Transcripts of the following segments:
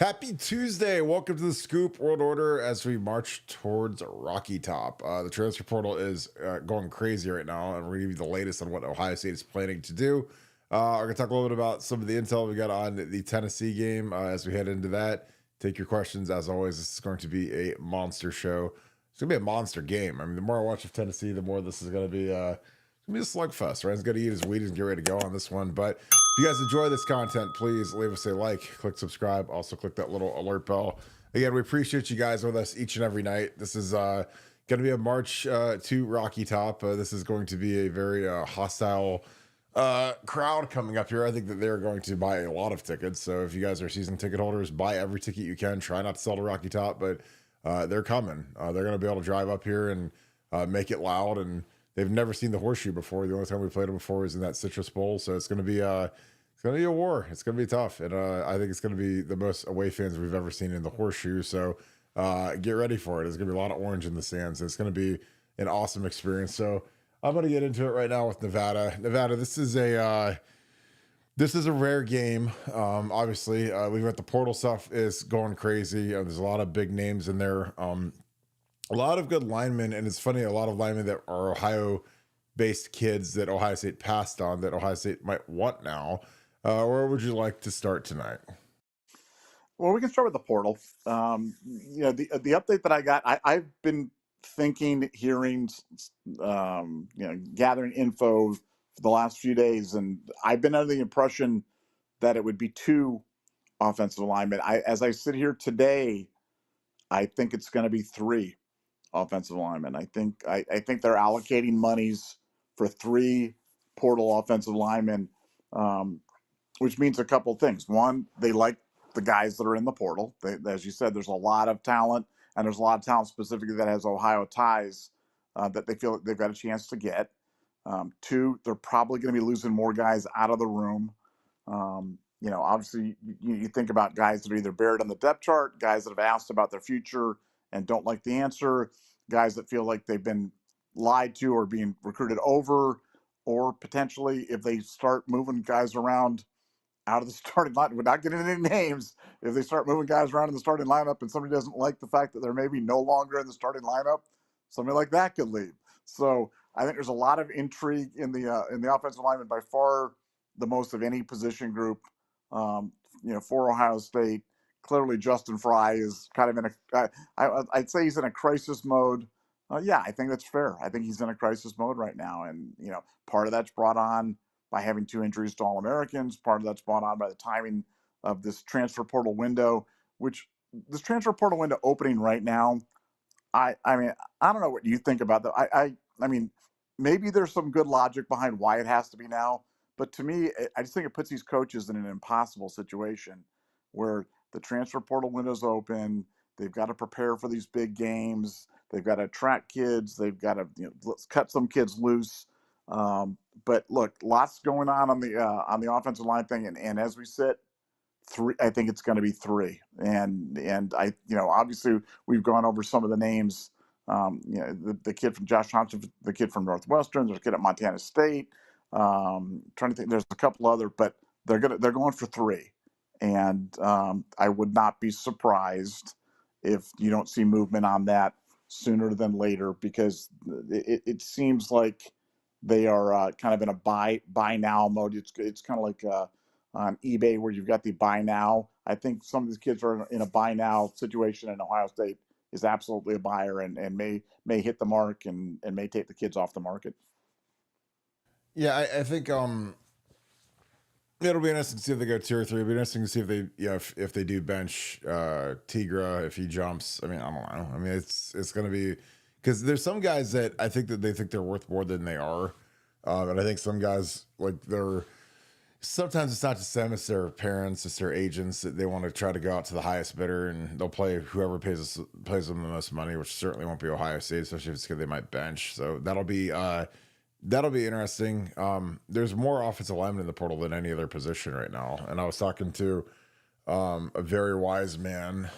Happy Tuesday. Welcome to the Scoop World Order as we march towards Rocky Top. The transfer portal is going crazy right now, and we're going to give you the latest on what Ohio State is planning to do. We're going to talk a little bit about some of the intel we got on the Tennessee game as we head into that. Take your questions. As always, this is going to be a monster show. It's going to be a monster game. I mean, the more I watch of Tennessee, the more this is going to be a slugfest. Ryan's going to eat his weed and get ready to go on this one. But if you guys enjoy this content, please leave us a like, click subscribe, also click that little alert bell. Again, we appreciate you guys with us each and every night. This is going to be a march to Rocky Top. This is going to be a very hostile crowd coming up here. I think that they're going to buy a lot of tickets. So if you guys are season ticket holders, buy every ticket you can. Try not to sell to Rocky Top, but they're coming. They're going to be able to drive up here and make it loud. And they've never seen the horseshoe before. The only time we played them before was in that Citrus Bowl. So it's going to be a war. It's going to be tough. And I think it's going to be the most away fans we've ever seen in the horseshoe. So get ready for it. There's going to be a lot of orange in the stands. It's going to be an awesome experience. So I'm going to get into it right now with Nevada. Nevada, this is a rare game. Obviously, we've got the portal stuff is going crazy. There's a lot of big names in there. A lot of good linemen, and it's funny, a lot of linemen that are Ohio-based kids that Ohio State passed on that Ohio State might want now. Where would you like to start tonight? Well, we can start with the portal. The update that I got, I've been thinking, hearing, gathering info for the last few days, and I've been under the impression that it would be two offensive linemen. As I sit here today, I think it's going to be three offensive linemen. I think they're allocating monies for three portal offensive linemen, which means a couple things. One, they like the guys that are in the portal. As you said, there's a lot of talent, and there's a lot of talent specifically that has Ohio ties that they feel they've got a chance to get. Two, they're probably going to be losing more guys out of the room. Obviously, you think about guys that are either buried on the depth chart, guys that have asked about their future and don't like the answer, guys that feel like they've been lied to or being recruited over, or potentially if they start moving guys around out of the starting line, we're not getting any names. If they start moving guys around in the starting lineup and somebody doesn't like the fact that they're maybe no longer in the starting lineup, somebody like that could leave. So I think there's a lot of intrigue in the offensive lineman, by far the most of any position group. For Ohio State, clearly Justin Fry is kind of in a. I'd say he's in a crisis mode. Yeah, I think that's fair. I think he's in a crisis mode right now, and part of that's brought on by having two injuries to All-Americans. Part of that's brought on by the timing of this transfer portal window, which this transfer portal window opening right now. I mean, I don't know what you think about that. I mean, maybe there's some good logic behind why it has to be now, but to me, I just think it puts these coaches in an impossible situation where the transfer portal window's open. They've got to prepare for these big games. They've got to attract kids. They've got to let's cut some kids loose. But look, lots going on the offensive line thing, and as we sit, three. I think it's going to be three, and I obviously we've gone over some of the names. The kid from Josh Thompson, the kid from Northwestern, there's a kid at Montana State. Trying to think, there's a couple other, but they're going for three, and I would not be surprised if you don't see movement on that sooner than later, because it seems like they are kind of in a buy now mode. It's kind of like on eBay where you've got the buy now. I think some of these kids are in a buy now situation, and Ohio State is absolutely a buyer and may hit the mark and may take the kids off the market. Yeah, I think it'll be interesting to see if they go 2 or 3. It'll be interesting to see if they if they do bench Tigra, if he jumps. I mean, I don't know. I mean, it's going to be, because there's some guys that I think that they think they're worth more than they are, and I think some guys, like, they're sometimes it's not just them, it's their parents, it's their agents that they want to try to go out to the highest bidder, and they'll play whoever pays them the most money, which certainly won't be Ohio State, especially if it's because they might bench. So that'll be interesting. There's more offensive linemen in the portal than any other position right now, and I was talking to a very wise man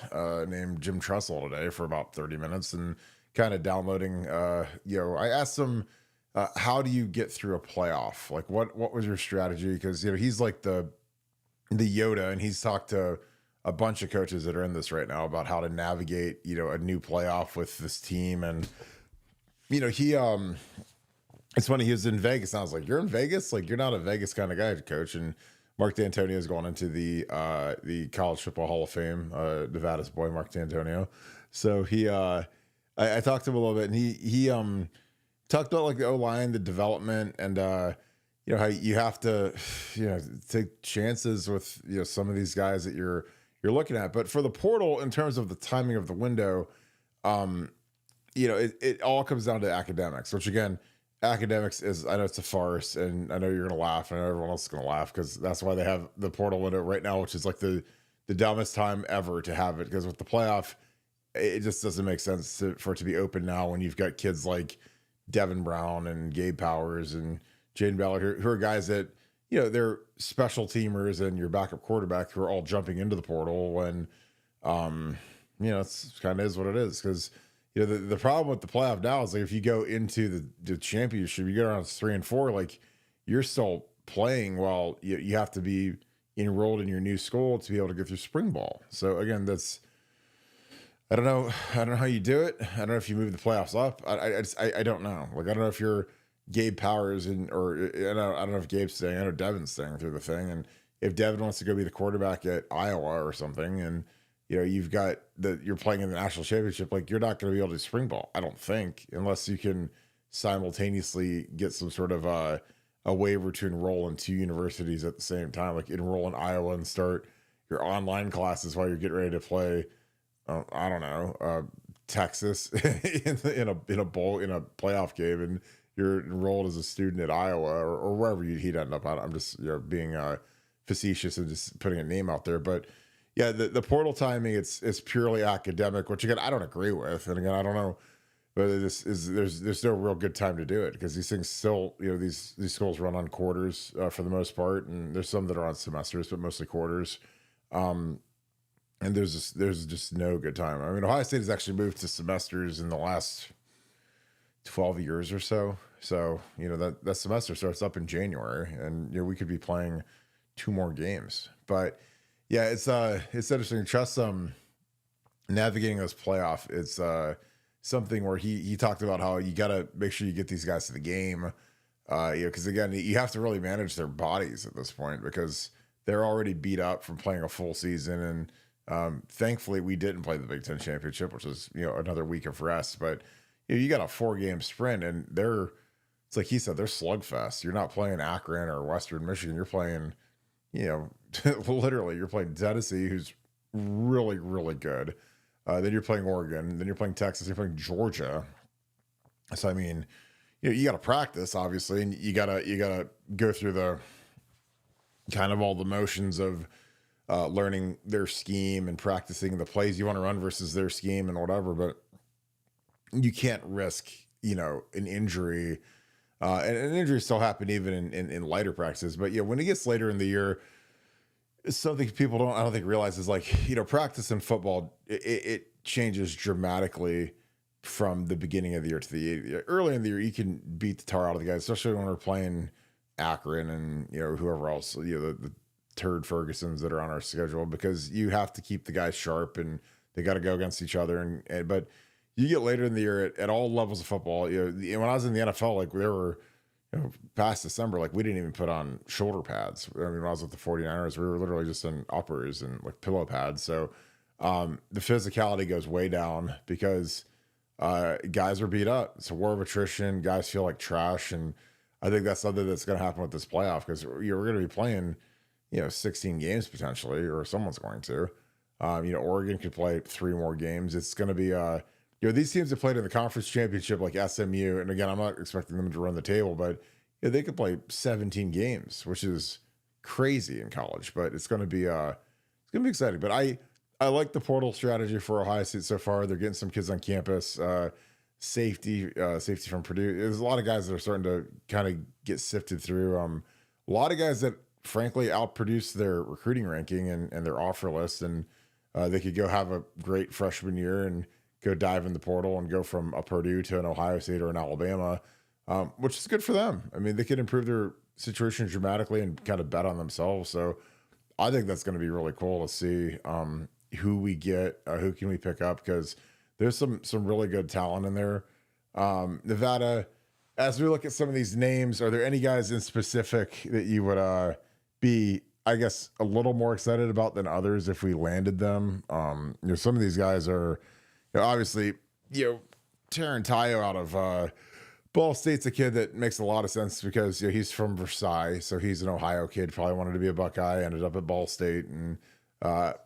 named Jim Tressel today for about 30 minutes and kind of downloading. I asked him, how do you get through a playoff? Like, what was your strategy? Because he's like the Yoda, and he's talked to a bunch of coaches that are in this right now about how to navigate, a new playoff with this team. And, it's funny, he was in Vegas. And I was like, you're in Vegas? Like, you're not a Vegas kind of guy, coach. And Mark D'Antonio is going into the College Football Hall of Fame, Nevada's boy, Mark D'Antonio. So I talked to him a little bit, and he talked about like the O-line, the development, and how you have to take chances with some of these guys that you're looking at. But for the portal, in terms of the timing of the window, it all comes down to academics, which again, academics is, I know it's a farce, and I know you're gonna laugh, and I know everyone else is gonna laugh, because that's why they have the portal window right now, which is like the dumbest time ever to have it, because with the playoff, it just doesn't make sense for it to be open now when you've got kids like Devin Brown and Gabe Powers and Jaden Ballard, who are guys that they're special teamers and your backup quarterback, who are all jumping into the portal when it's kind of is what it is. Because the problem with the playoff now is, like, if you go into the championship, you get around 3 and 4, like, you're still playing while you have to be enrolled in your new school to be able to go through spring ball. So again, I don't know how you do it. I don't know if you move the playoffs up. I don't know. Like, I don't know if you're Gabe Powers, or I don't know if Gabe's staying. I know Devin's staying through the thing, and if Devin wants to go be the quarterback at Iowa or something, and you've got you're playing in the national championship, like, you're not going to be able to spring ball, I don't think, unless you can simultaneously get some sort of a waiver to enroll in 2 universities at the same time, like enroll in Iowa and start your online classes while you're getting ready to play. I don't know, Texas in a bowl, in a playoff game, and you're enrolled as a student at Iowa or wherever he'd end up. I'm just being facetious and just putting a name out there, but yeah, the portal timing, it's purely academic, which again I don't agree with, and again I don't know whether there's no real good time to do it, because these things still these schools run on quarters for the most part, and there's some that are on semesters, but mostly quarters. And there's just no good time. I mean, Ohio State has actually moved to semesters in the last 12 years or so. So, that semester starts up in January, and we could be playing 2 more games. But yeah, it's interesting. Just navigating this playoff. It's something where he talked about how you got to make sure you get these guys to the game. Because again, you have to really manage their bodies at this point, because they're already beat up from playing a full season. And thankfully we didn't play the Big Ten championship, which was another week of rest. But you got a 4-game sprint, and it's like he said, they're slugfest. You're not playing Akron or Western Michigan. You're playing literally you're playing Tennessee, who's really, really good. Then you're playing Oregon, then you're playing Texas, you're playing Georgia. So I mean, you got to practice, obviously, and you gotta go through the kind of all the motions of learning their scheme and practicing the plays you want to run versus their scheme and whatever. But you can't risk an injury, and an injury still happen even in lighter practices. But when it gets later in the year, it's something people I don't think realize is, like, practice in football, it changes dramatically from the beginning of the year to the early in the year. You can beat the tar out of the guys, especially when we're playing Akron and whoever else, the turd Fergusons that are on our schedule, because you have to keep the guys sharp and they got to go against each other. But you get later in the year at all levels of football. When I was in the NFL, like, there were past December, like, we didn't even put on shoulder pads. I mean, when I was with the 49ers, we were literally just in uppers and like pillow pads. So the physicality goes way down, because guys are beat up. It's a war of attrition. Guys feel like trash. And I think that's something that's going to happen with this playoff, because we're going to be playing 16 games potentially, or someone's going to. Oregon could play 3 more games. It's going to be these teams have played in the conference championship, like SMU, and again, I'm not expecting them to run the table, but they could play 17 games, which is crazy in college. But it's going to be exciting. But I like the portal strategy for Ohio State so far. They're getting some kids on campus. Safety from Purdue. There's a lot of guys that are starting to kind of get sifted through. A lot of guys that frankly outproduce their recruiting ranking and their offer list, and they could go have a great freshman year and go dive in the portal and go from a Purdue to an Ohio State or an Alabama, which is good for them. I mean, they could improve their situation dramatically and kind of bet on themselves. So I think that's going to be really cool to see who we get, who can we pick up, because there's some really good talent in there. Nevada, as we look at some of these names, are there any guys in specific that you would be, I guess, a little more excited about than others if we landed them? Some of these guys are, obviously, Taryn Tayo out of Ball State's a kid that makes a lot of sense because he's from Versailles, so he's an Ohio kid. Probably wanted to be a Buckeye, ended up at Ball State, and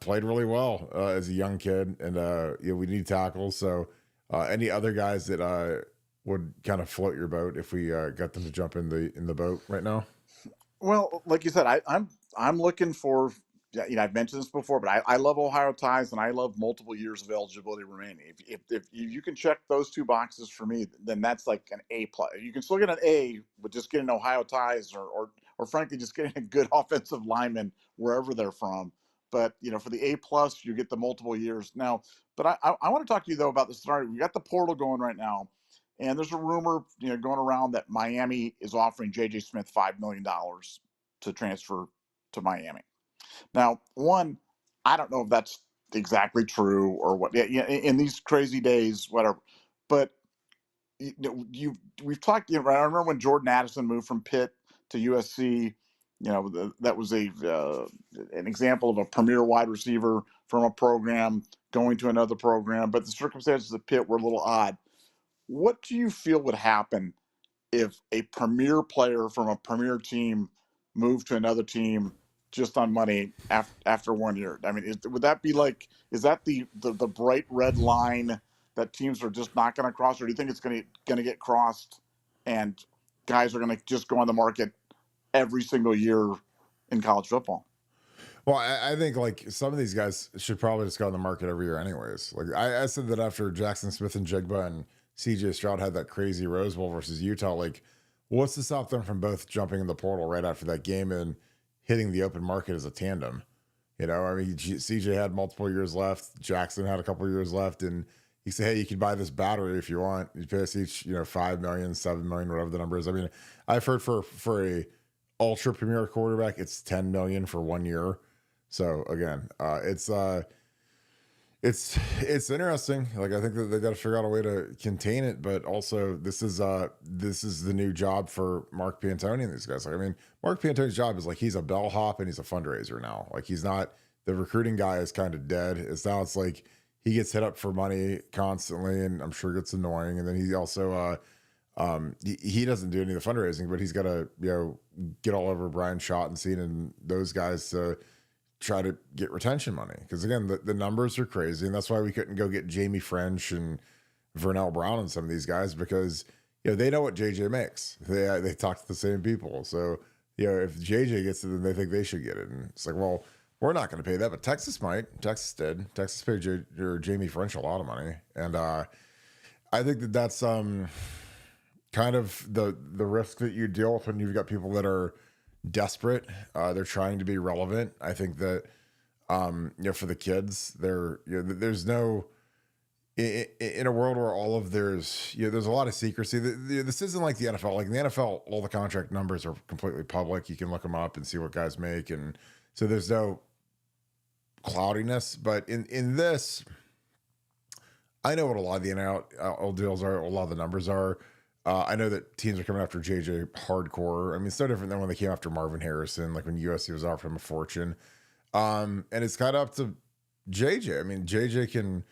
played really well as a young kid. And we need tackles. So any other guys that would kind of float your boat if we got them to jump in the boat right now? Well, like you said, I'm looking for. Yeah, I've mentioned this before, but I love Ohio ties and I love multiple years of eligibility remaining. If you can check those two boxes for me, then that's like an A plus. You can still get an A with just getting Ohio ties or frankly just getting a good offensive lineman wherever they're from. But for the A plus, you get the multiple years now. But I want to talk to you though about the scenario. We got the portal going right now, and there's a rumor going around that Miami is offering J.J. Smith $5 million to transfer to Miami. Now, one, I don't know if that's exactly true or what. Yeah, in these crazy days, whatever. But we've talked. I remember when Jordan Addison moved from Pitt to USC. That was an example of a premier wide receiver from a program going to another program. But the circumstances of Pitt were a little odd. What do you feel would happen if a premier player from a premier team moved to another team just on money after 1 year? I mean, would that be like, is that the bright red line that teams are just not going to cross, or do you think it's going to get crossed and guys are going to just go on the market every single year in college football? Well, I think like some of these guys should probably just go on the market every year anyways. Like I said that after Jackson Smith and Jigba and CJ Stroud had that crazy Rose Bowl versus Utah, like what's to stop them from both jumping in the portal right after that game and hitting the open market as a tandem? I mean, CJ had multiple years left. Jackson had a couple years left, and he said, "Hey, you can buy this battery if you want. You pay us each, $5 million, $7 million, whatever the number is." I mean, I've heard for a ultra premier quarterback, it's $10 million for 1 year. So again, it's interesting. Like I think that they got to figure out a way to contain it, but also this is the new job for Mark Pantoni and these guys. Like I mean, Mark Pantoni's job is like he's a bellhop and he's a fundraiser now. Like he's not the recruiting guy is kind of dead. It's like he gets hit up for money constantly, and I'm sure it gets annoying. And then he also he doesn't do any of the fundraising, but he's got to get all over Brian Schottenstein and those guys to try to get retention money, because again the numbers are crazy, and that's why we couldn't go get Jamie French and Vernell Brown and some of these guys, because they know what JJ makes. They talk to the same people, so if JJ gets it, then they think they should get it, and it's like, well, we're not going to pay that, but Texas might. Texas did. Texas paid Jamie French a lot of money, and I think that's kind of the risk that you deal with when you've got people that are desperate. They're trying to be relevant. I think that for the kids, there's no in a world where all of there's a lot of secrecy. This isn't like the NFL. Like in the NFL, all the contract numbers are completely public. You can look them up and see what guys make, and so there's no cloudiness. But in this, I know what a lot of the NIL deals are. A lot of the numbers are. I know that teams are coming after JJ hardcore. I mean, it's no different than when they came after Marvin Harrison, like when USC was offering him a fortune. And it's kind of up to JJ. I mean, JJ can,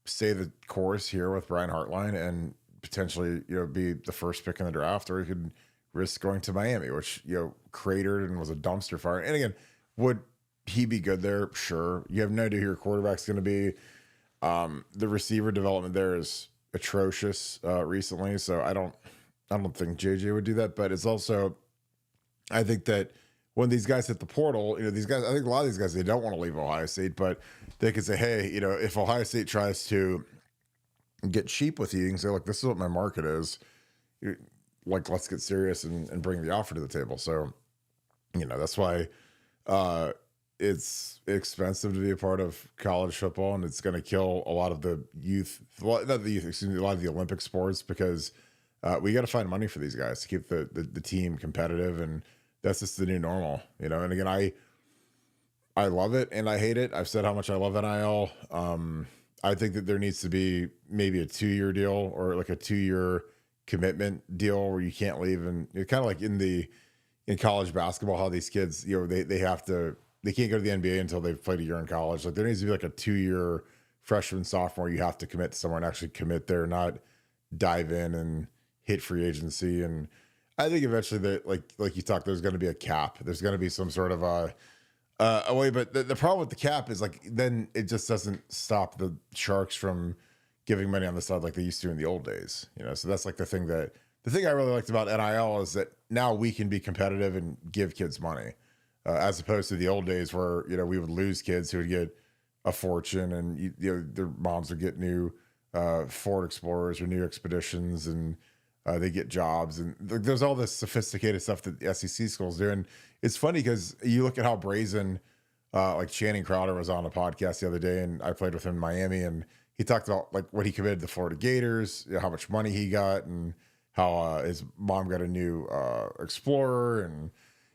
stay the course here with Brian Hartline and potentially, be the first pick in the draft, or he could risk going to Miami, which, cratered and was a dumpster fire. And again, would he be good there? Sure. You have no idea who your quarterback's going to be. The receiver development there is atrocious recently, so I don't think JJ would do that. But it's also, I think that when these guys hit the portal, these guys, I think a lot of these guys, they don't want to leave Ohio State, but they could say, hey, if Ohio State tries to get cheap with you, you can say, look, this is what my market is. Like, let's get serious and bring the offer to the table. So, that's why it's expensive to be a part of college football, and it's going to kill a lot of the youth, not the youth, excuse me, a lot of the Olympic sports, because we got to find money for these guys to keep the team competitive. And that's just the new normal, you know. And again, I love it and I hate it. I've said how much I love NIL. I think that there needs to be maybe a 2-year deal or like a 2-year commitment deal where you can't leave. And you're kind of like in college basketball, how these kids, you know, they can't go to the NBA until they've played a year in college. Like there needs to be like a 2-year freshman, sophomore, you have to commit to somewhere and actually commit there, not dive in and hit free agency. And I think eventually that like you talked, there's going to be a cap. There's going to be some sort of a way, but the problem with the cap is like then it just doesn't stop the Sharks from giving money on the side like they used to in the old days, you know. So that's like the thing I really liked about NIL is that now we can be competitive and give kids money, as opposed to the old days where you know we would lose kids who would get a fortune and you know their moms would get new Ford Explorers or new Expeditions and they get jobs and there's all this sophisticated stuff that the SEC schools do. And it's funny because you look at how brazen, like Channing Crowder was on a podcast the other day, and I played with him in Miami, and he talked about like what he committed to the Florida Gators, you know, how much money he got, and how his mom got a new Explorer, and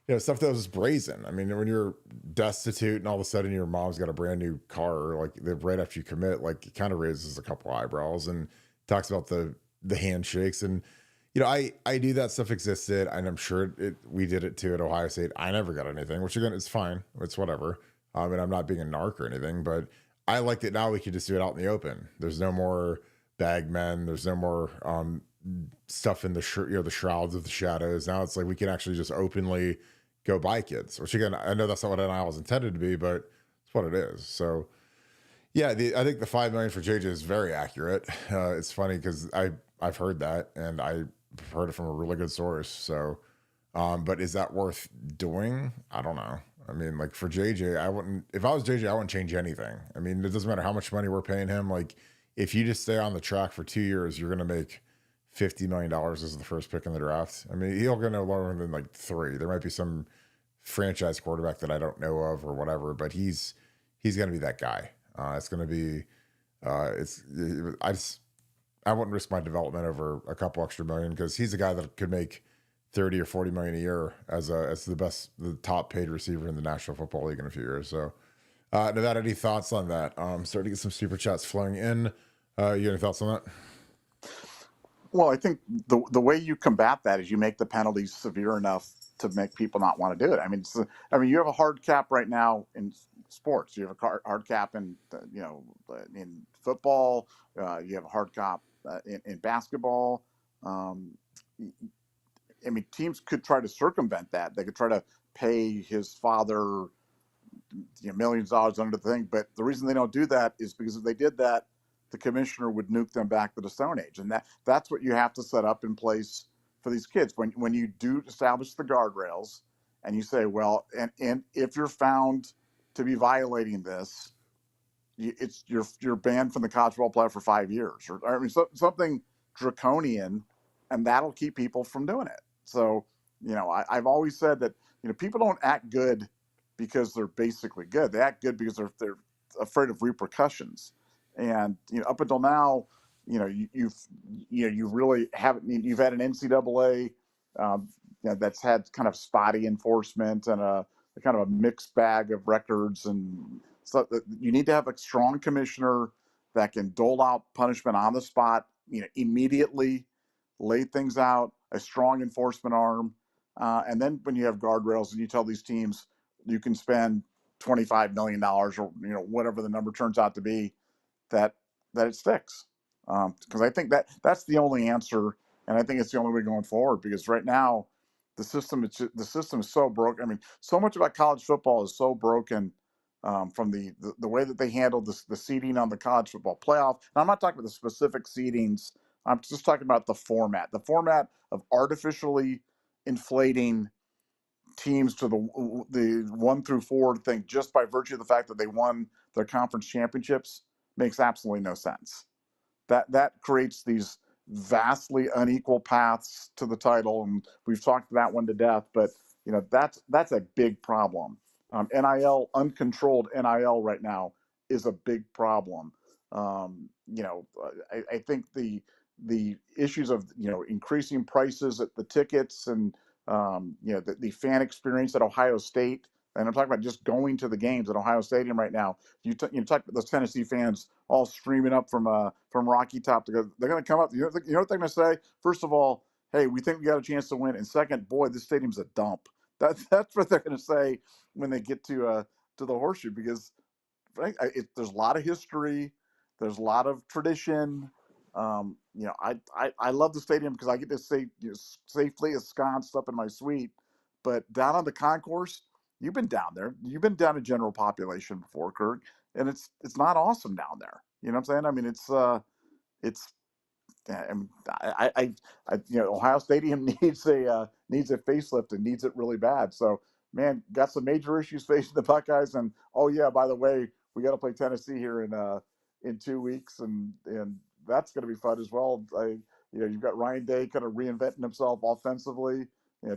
you know stuff that was brazen. I mean, when you're destitute and all of a sudden your mom's got a brand new car, like right after you commit, like it kind of raises a couple eyebrows. And talks about the handshakes and you know, I knew that stuff existed, and I'm sure we did it too at Ohio State. I never got anything, which again, it's fine. It's whatever. And I'm not being a narc or anything, but I like that now we can just do it out in the open. There's no more bag men. There's no more stuff in you know, the shrouds of the shadows. Now it's like we can actually just openly go buy kids, which again, I know that's not what NIL was intended to be, but it's what it is. So yeah, I think the 5 million for JJ is very accurate. It's funny because I've heard that, and I've heard it from a really good source. So, but is that worth doing? I don't know. I mean, like for JJ, I wouldn't. If I was JJ, I wouldn't change anything. I mean, it doesn't matter how much money we're paying him. Like, if you just stay on the track for 2 years, you're going to make $50 million as the first pick in the draft. I mean, he'll go no lower than like 3. There might be some franchise quarterback that I don't know of or whatever, but he's going to be that guy. It's going to be. I wouldn't risk my development over a couple extra million because he's a guy that could make 30 or 40 million a year as the top paid receiver in the National Football League in a few years. So, Nevada, any thoughts on that? Starting to get some super chats flowing in. You got any thoughts on that? Well, I think the way you combat that is you make the penalties severe enough to make people not want to do it. I mean, you have a hard cap right now in sports. You have a hard cap in in football. You have a hard cap in basketball. I mean, teams could try to circumvent that. They could try to pay his father millions of dollars under the thing. But the reason they don't do that is because if they did that, the commissioner would nuke them back to the Stone Age. And that's what you have to set up in place for these kids. When you do establish the guardrails and you say, well, and if you're found to be violating this, you're banned from the college football playoff for 5 years, or I mean something draconian, and that'll keep people from doing it. So, I've always said that people don't act good because they're basically good. They act good because they're afraid of repercussions. And up until now, you really haven't. You've had an NCAA that's had kind of spotty enforcement and a kind of a mixed bag of records, and so you need to have a strong commissioner that can dole out punishment on the spot, immediately lay things out, a strong enforcement arm, and then when you have guardrails and you tell these teams you can spend $25 million or whatever the number turns out to be, that it sticks. Because I think that's the only answer, and I think it's the only way going forward. Because right now, the system is so broken. I mean, so much about college football is so broken from the way that they handle the seeding on the college football playoff. And I'm not talking about the specific seedings. I'm just talking about the format of artificially inflating teams to the 1 through 4 thing just by virtue of the fact that they won their conference championships makes absolutely no sense. That creates these vastly unequal paths to the title, and we've talked that one to death. But that's a big problem. NIL, uncontrolled NIL right now is a big problem. I think the issues of increasing prices at the tickets and The fan experience at Ohio State. And I'm talking about just going to the games at Ohio Stadium right now. You talk about those Tennessee fans all streaming up from Rocky Top to go. They're going to come up. You know what they're going to say? First of all, hey, we think we got a chance to win. And second, boy, this stadium's a dump. That's what they're going to say when they get to the Horseshoe, because there's a lot of history, there's a lot of tradition. I love the stadium because I get to stay safely ensconced up in my suite. But down on the concourse, you've been down there. You've been down to general population before, Kirk, and it's not awesome down there. You know what I'm saying? I mean, it's I mean, Ohio Stadium needs a facelift and needs it really bad. So, man, got some major issues facing the Buckeyes. And oh yeah, by the way, we got to play Tennessee here in 2 weeks, and that's going to be fun as well. You've got Ryan Day kind of reinventing himself offensively,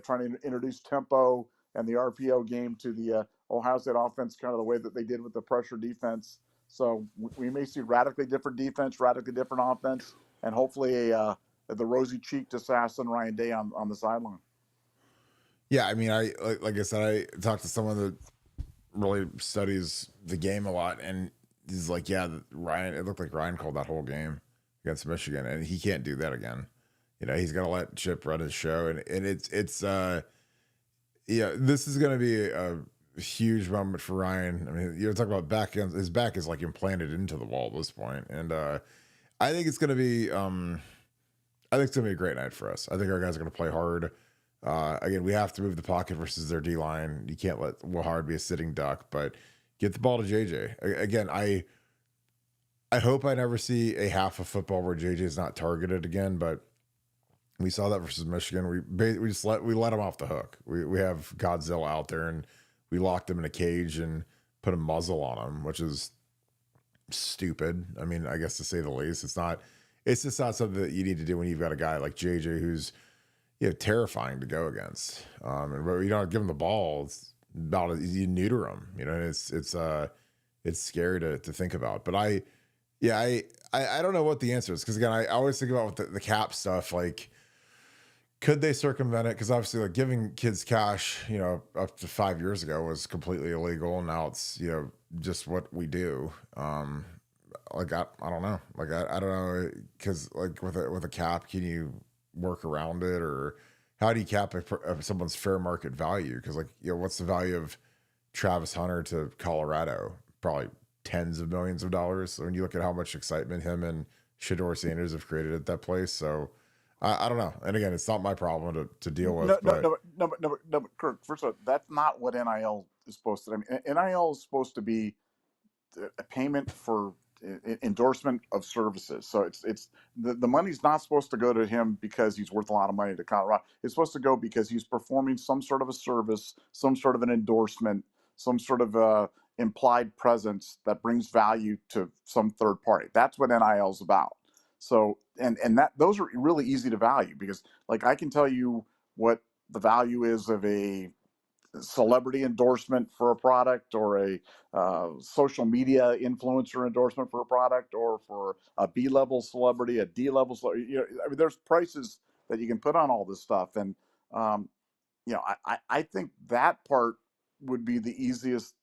trying to introduce tempo and the RPO game to the Ohio State offense, kind of the way that they did with the pressure defense. So we may see radically different defense, radically different offense, and hopefully the rosy-cheeked assassin Ryan Day on the sideline. Yeah, I mean, like I said, I talked to someone that really studies the game a lot, and he's like, yeah, Ryan. It looked like Ryan called that whole game against Michigan, and he can't do that again. He's got to let Chip run his show, and it's this is going to be a huge moment for Ryan. I mean, talk about back end. His back is like implanted into the wall at this point, and I think it's going to be a great night for us. I think our guys are going to play hard. Again, we have to move the pocket versus their D line. You can't let Will Hard be a sitting duck, but get the ball to JJ. Again, I hope I never see a half of football where JJ is not targeted again, but we saw that versus Michigan. We let him off the hook. We have Godzilla out there, and we locked him in a cage and put a muzzle on him, which is stupid. I mean, I guess to say the least. It's just not something that you need to do when you've got a guy like JJ who's terrifying to go against. And you don't give him the ball. It's about you neuter him. It's scary to think about. But I don't know what the answer is, because again, I always think about with the cap stuff. Like, could they circumvent it? Because obviously, like, giving kids cash, up to 5 years ago was completely illegal. And now it's just what we do. Like I don't know. Like I don't know, because like with a cap, can you work around it, or how do you cap someone's fair market value? Because what's the value of Travis Hunter to Colorado? Probably tens of millions of dollars. So when you look at how much excitement him and Shedeur Sanders have created at that place, so I don't know. And again, it's not my problem to deal with. No, Kirk. First of all, that's not what NIL is supposed to. I mean, NIL is supposed to be a payment for endorsement of services. So it's the money's not supposed to go to him because he's worth a lot of money to Colorado. It's supposed to go because he's performing some sort of a service, some sort of an endorsement, some sort of implied presence that brings value to some third party. That's what NIL is about. So and that those are really easy to value, because like I can tell you what the value is of a celebrity endorsement for a product, or a social media influencer endorsement for a product, or for a B-level celebrity, a D-level celebrity. I mean, there's prices that you can put on all this stuff. And, I think that part would be the easiest.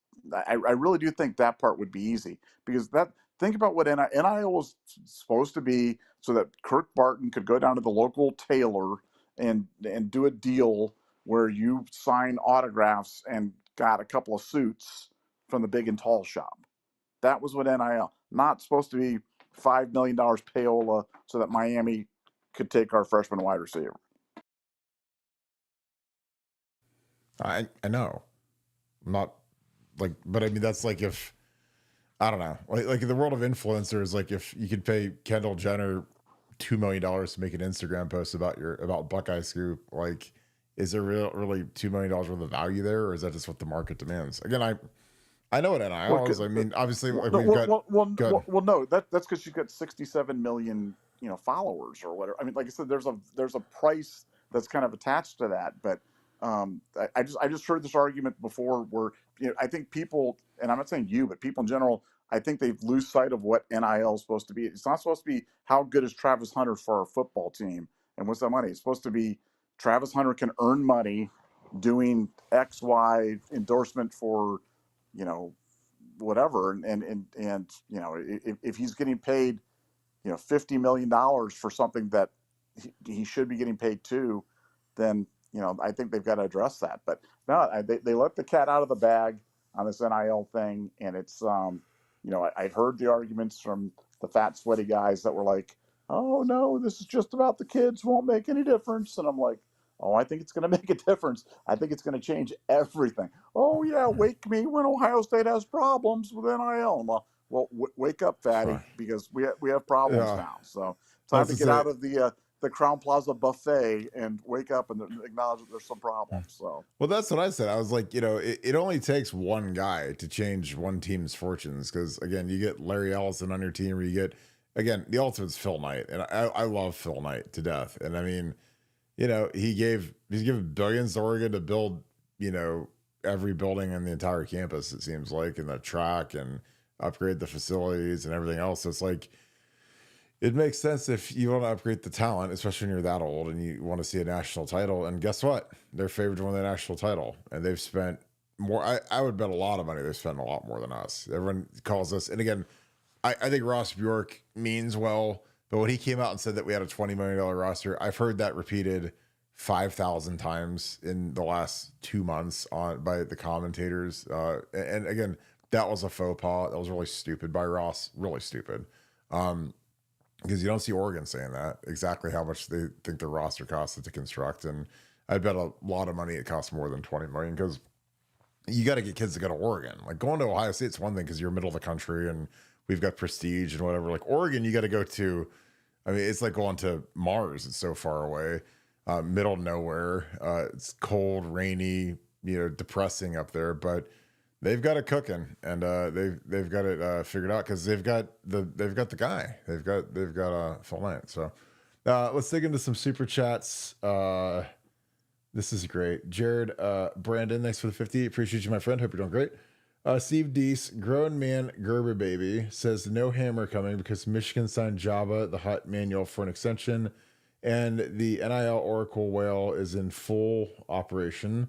I really do think that part would be easy, because think about what NIL was supposed to be, so that Kirk Barton could go down to the local tailor and do a deal where you sign autographs and got a couple of suits from the big and tall shop. That was what NIL. Not supposed to be $5 million payola so that Miami could take our freshman wide receiver. I know. I'm not but I mean, that's like, if I don't know, like in the world of influencers, like if you could pay Kendall Jenner $2 million to make an Instagram post about Buckeye Scoop, like, is there really $2 million worth of value there, or is that just what the market demands? Again, I know what NIL is. I mean, obviously, like, we've got. No, that's because you've got 67 million, followers or whatever. I mean, like I said, there's a price that's kind of attached to that. But I just heard this argument before, where I think people, and I'm not saying you, but people in general, I think they lose sight of what NIL is supposed to be. It's not supposed to be how good is Travis Hunter for our football team and what's that money. It's supposed to be Travis Hunter can earn money doing X, Y endorsement for, you know, whatever. And if he's getting paid, $50 million for something that he should be getting paid too, then, I think they've got to address that. But no, they let the cat out of the bag on this NIL thing. And it's, I've heard the arguments from the fat, sweaty guys that were like, oh no, this is just about the kids, won't make any difference. And I'm like, oh, I think it's going to make a difference. I think it's going to change everything. Oh yeah, wake me when Ohio State has problems with NIL. Well, wake up, fatty, because we have problems now. So time to get out of the Crown Plaza buffet and wake up and acknowledge that there's some problems. So, well, that's what I said. I was like, it only takes one guy to change one team's fortunes. Because again, you get Larry Ellison on your team, or you get, again, the ultimate's Phil Knight, and I love Phil Knight to death. And I mean, he's given billions to Oregon to build, every building in the entire campus, it seems like, and the track and upgrade the facilities and everything else. So it's like, it makes sense if you want to upgrade the talent, especially when you're that old and you want to see a national title. And guess what? They're favored to win the national title. And they've spent more. I would bet a lot of money. They've spent a lot more than us. Everyone calls us. And again, I think Ross Bjork means well, but when he came out and said that we had a $20 million roster, I've heard that repeated 5,000 times in the last 2 months by the commentators. And again, that was a faux pas. That was really stupid by Ross. Really stupid. Because you don't see Oregon saying that, exactly how much they think the roster costs to construct. And I bet a lot of money it costs more than 20 million, because you got to get kids to go to Oregon. Like, going to Ohio State's one thing because you're middle of the country and we've got prestige and whatever. Like, Oregon, you got to go to, I mean, it's like going to Mars. It's so far away, middle of nowhere. It's cold, rainy, depressing up there, but they've got it cooking, and they've got it figured out, because they've got the guy. They've got a full night. So let's dig into some super chats. This is great. Jared Brandon, thanks for the 50. Appreciate you, my friend. Hope you're doing great. Steve Deese, grown man Gerber baby, says no hammer coming because Michigan signed Java, the hot manual, for an extension, and the NIL Oracle whale is in full operation.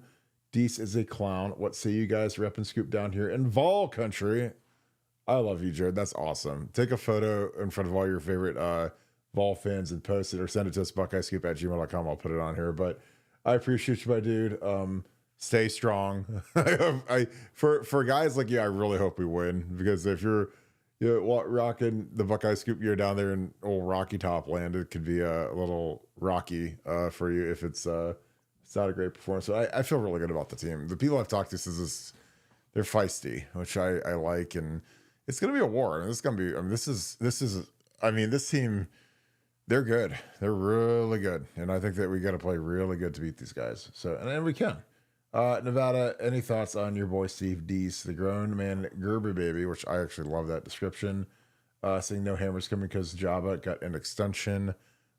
Deese is a clown. What say you guys? Rep and Scoop down here in Vol country. I love you, Jared. That's awesome. Take a photo in front of all your favorite Vol fans and post it, or send it to us, buckeyescoop@gmail.com. I'll put it on here. But I appreciate you, my dude. Stay strong. For guys like you, I really hope we win, because if you're rocking the Buckeye Scoop gear down there in old Rocky Top land, it could be a little rocky for you if it's not a great performance. So I feel really good about the team. The people I've talked to says they're feisty, which I like, and it's going to be a war. This team, they're good. They're really good, and I think that we got to play really good to beat these guys. So, and we can. Nevada, any thoughts on your boy Steve Deese, the grown man Gerber baby, which I actually love that description. Saying no hammers coming because Java got an extension.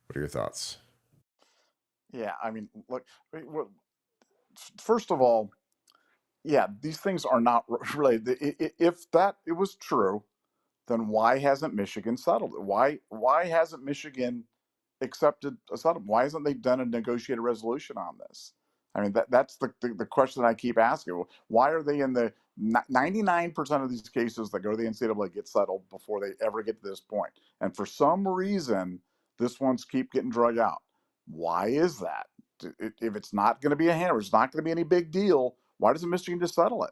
What are your thoughts? Yeah, I mean, look, first of all, yeah, these things are not related. If that it was true, then why hasn't Michigan settled it? Why hasn't Michigan accepted a settlement? Why hasn't they done a negotiated resolution on this? I mean, that's the question I keep asking. Why are they in the 99% of these cases that go to the NCAA get settled before they ever get to this point? And for some reason, this one's keep getting drug out. Why is that? If it's not going to be a hammer, it's not going to be any big deal, why doesn't Michigan just settle it?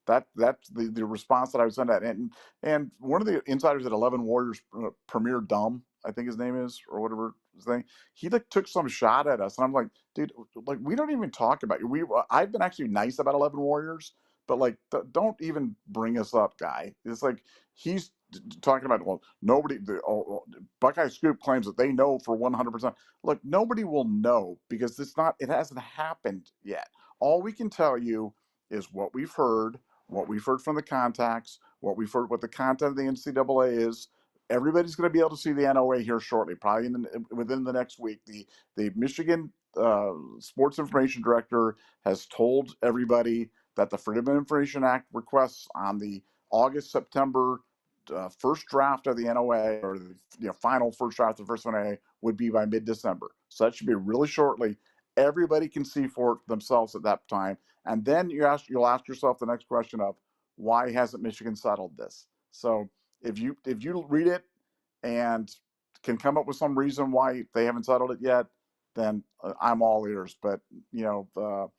That's the response that I was sent at. And one of the insiders at 11 Warriors, Premier Dumb, I think his name is, or whatever his name, he took some shot at us, and I'm like, dude, like, we don't even talk about you. I've been actually nice about 11 Warriors, but like, don't even bring us up, guy. It's like he's talking about, well, nobody. Buckeye Scoop claims that they know for 100%. Look, nobody will know because it hasn't happened yet. All we can tell you is what we've heard from the contacts, what we've heard, what the content of the NCAA is. Everybody's going to be able to see the NOA here shortly, probably within the next week. The Michigan Sports Information Director has told everybody that the Freedom of Information Act requests on the August-September first draft of the NOA, or the final first draft of the first NOA, would be by mid-December. So that should be really shortly. everybody can see for themselves at that time. And then you'll ask yourself the next question of, why hasn't Michigan settled this? So if you read it and can come up with some reason why they haven't settled it yet, then I'm all ears. But the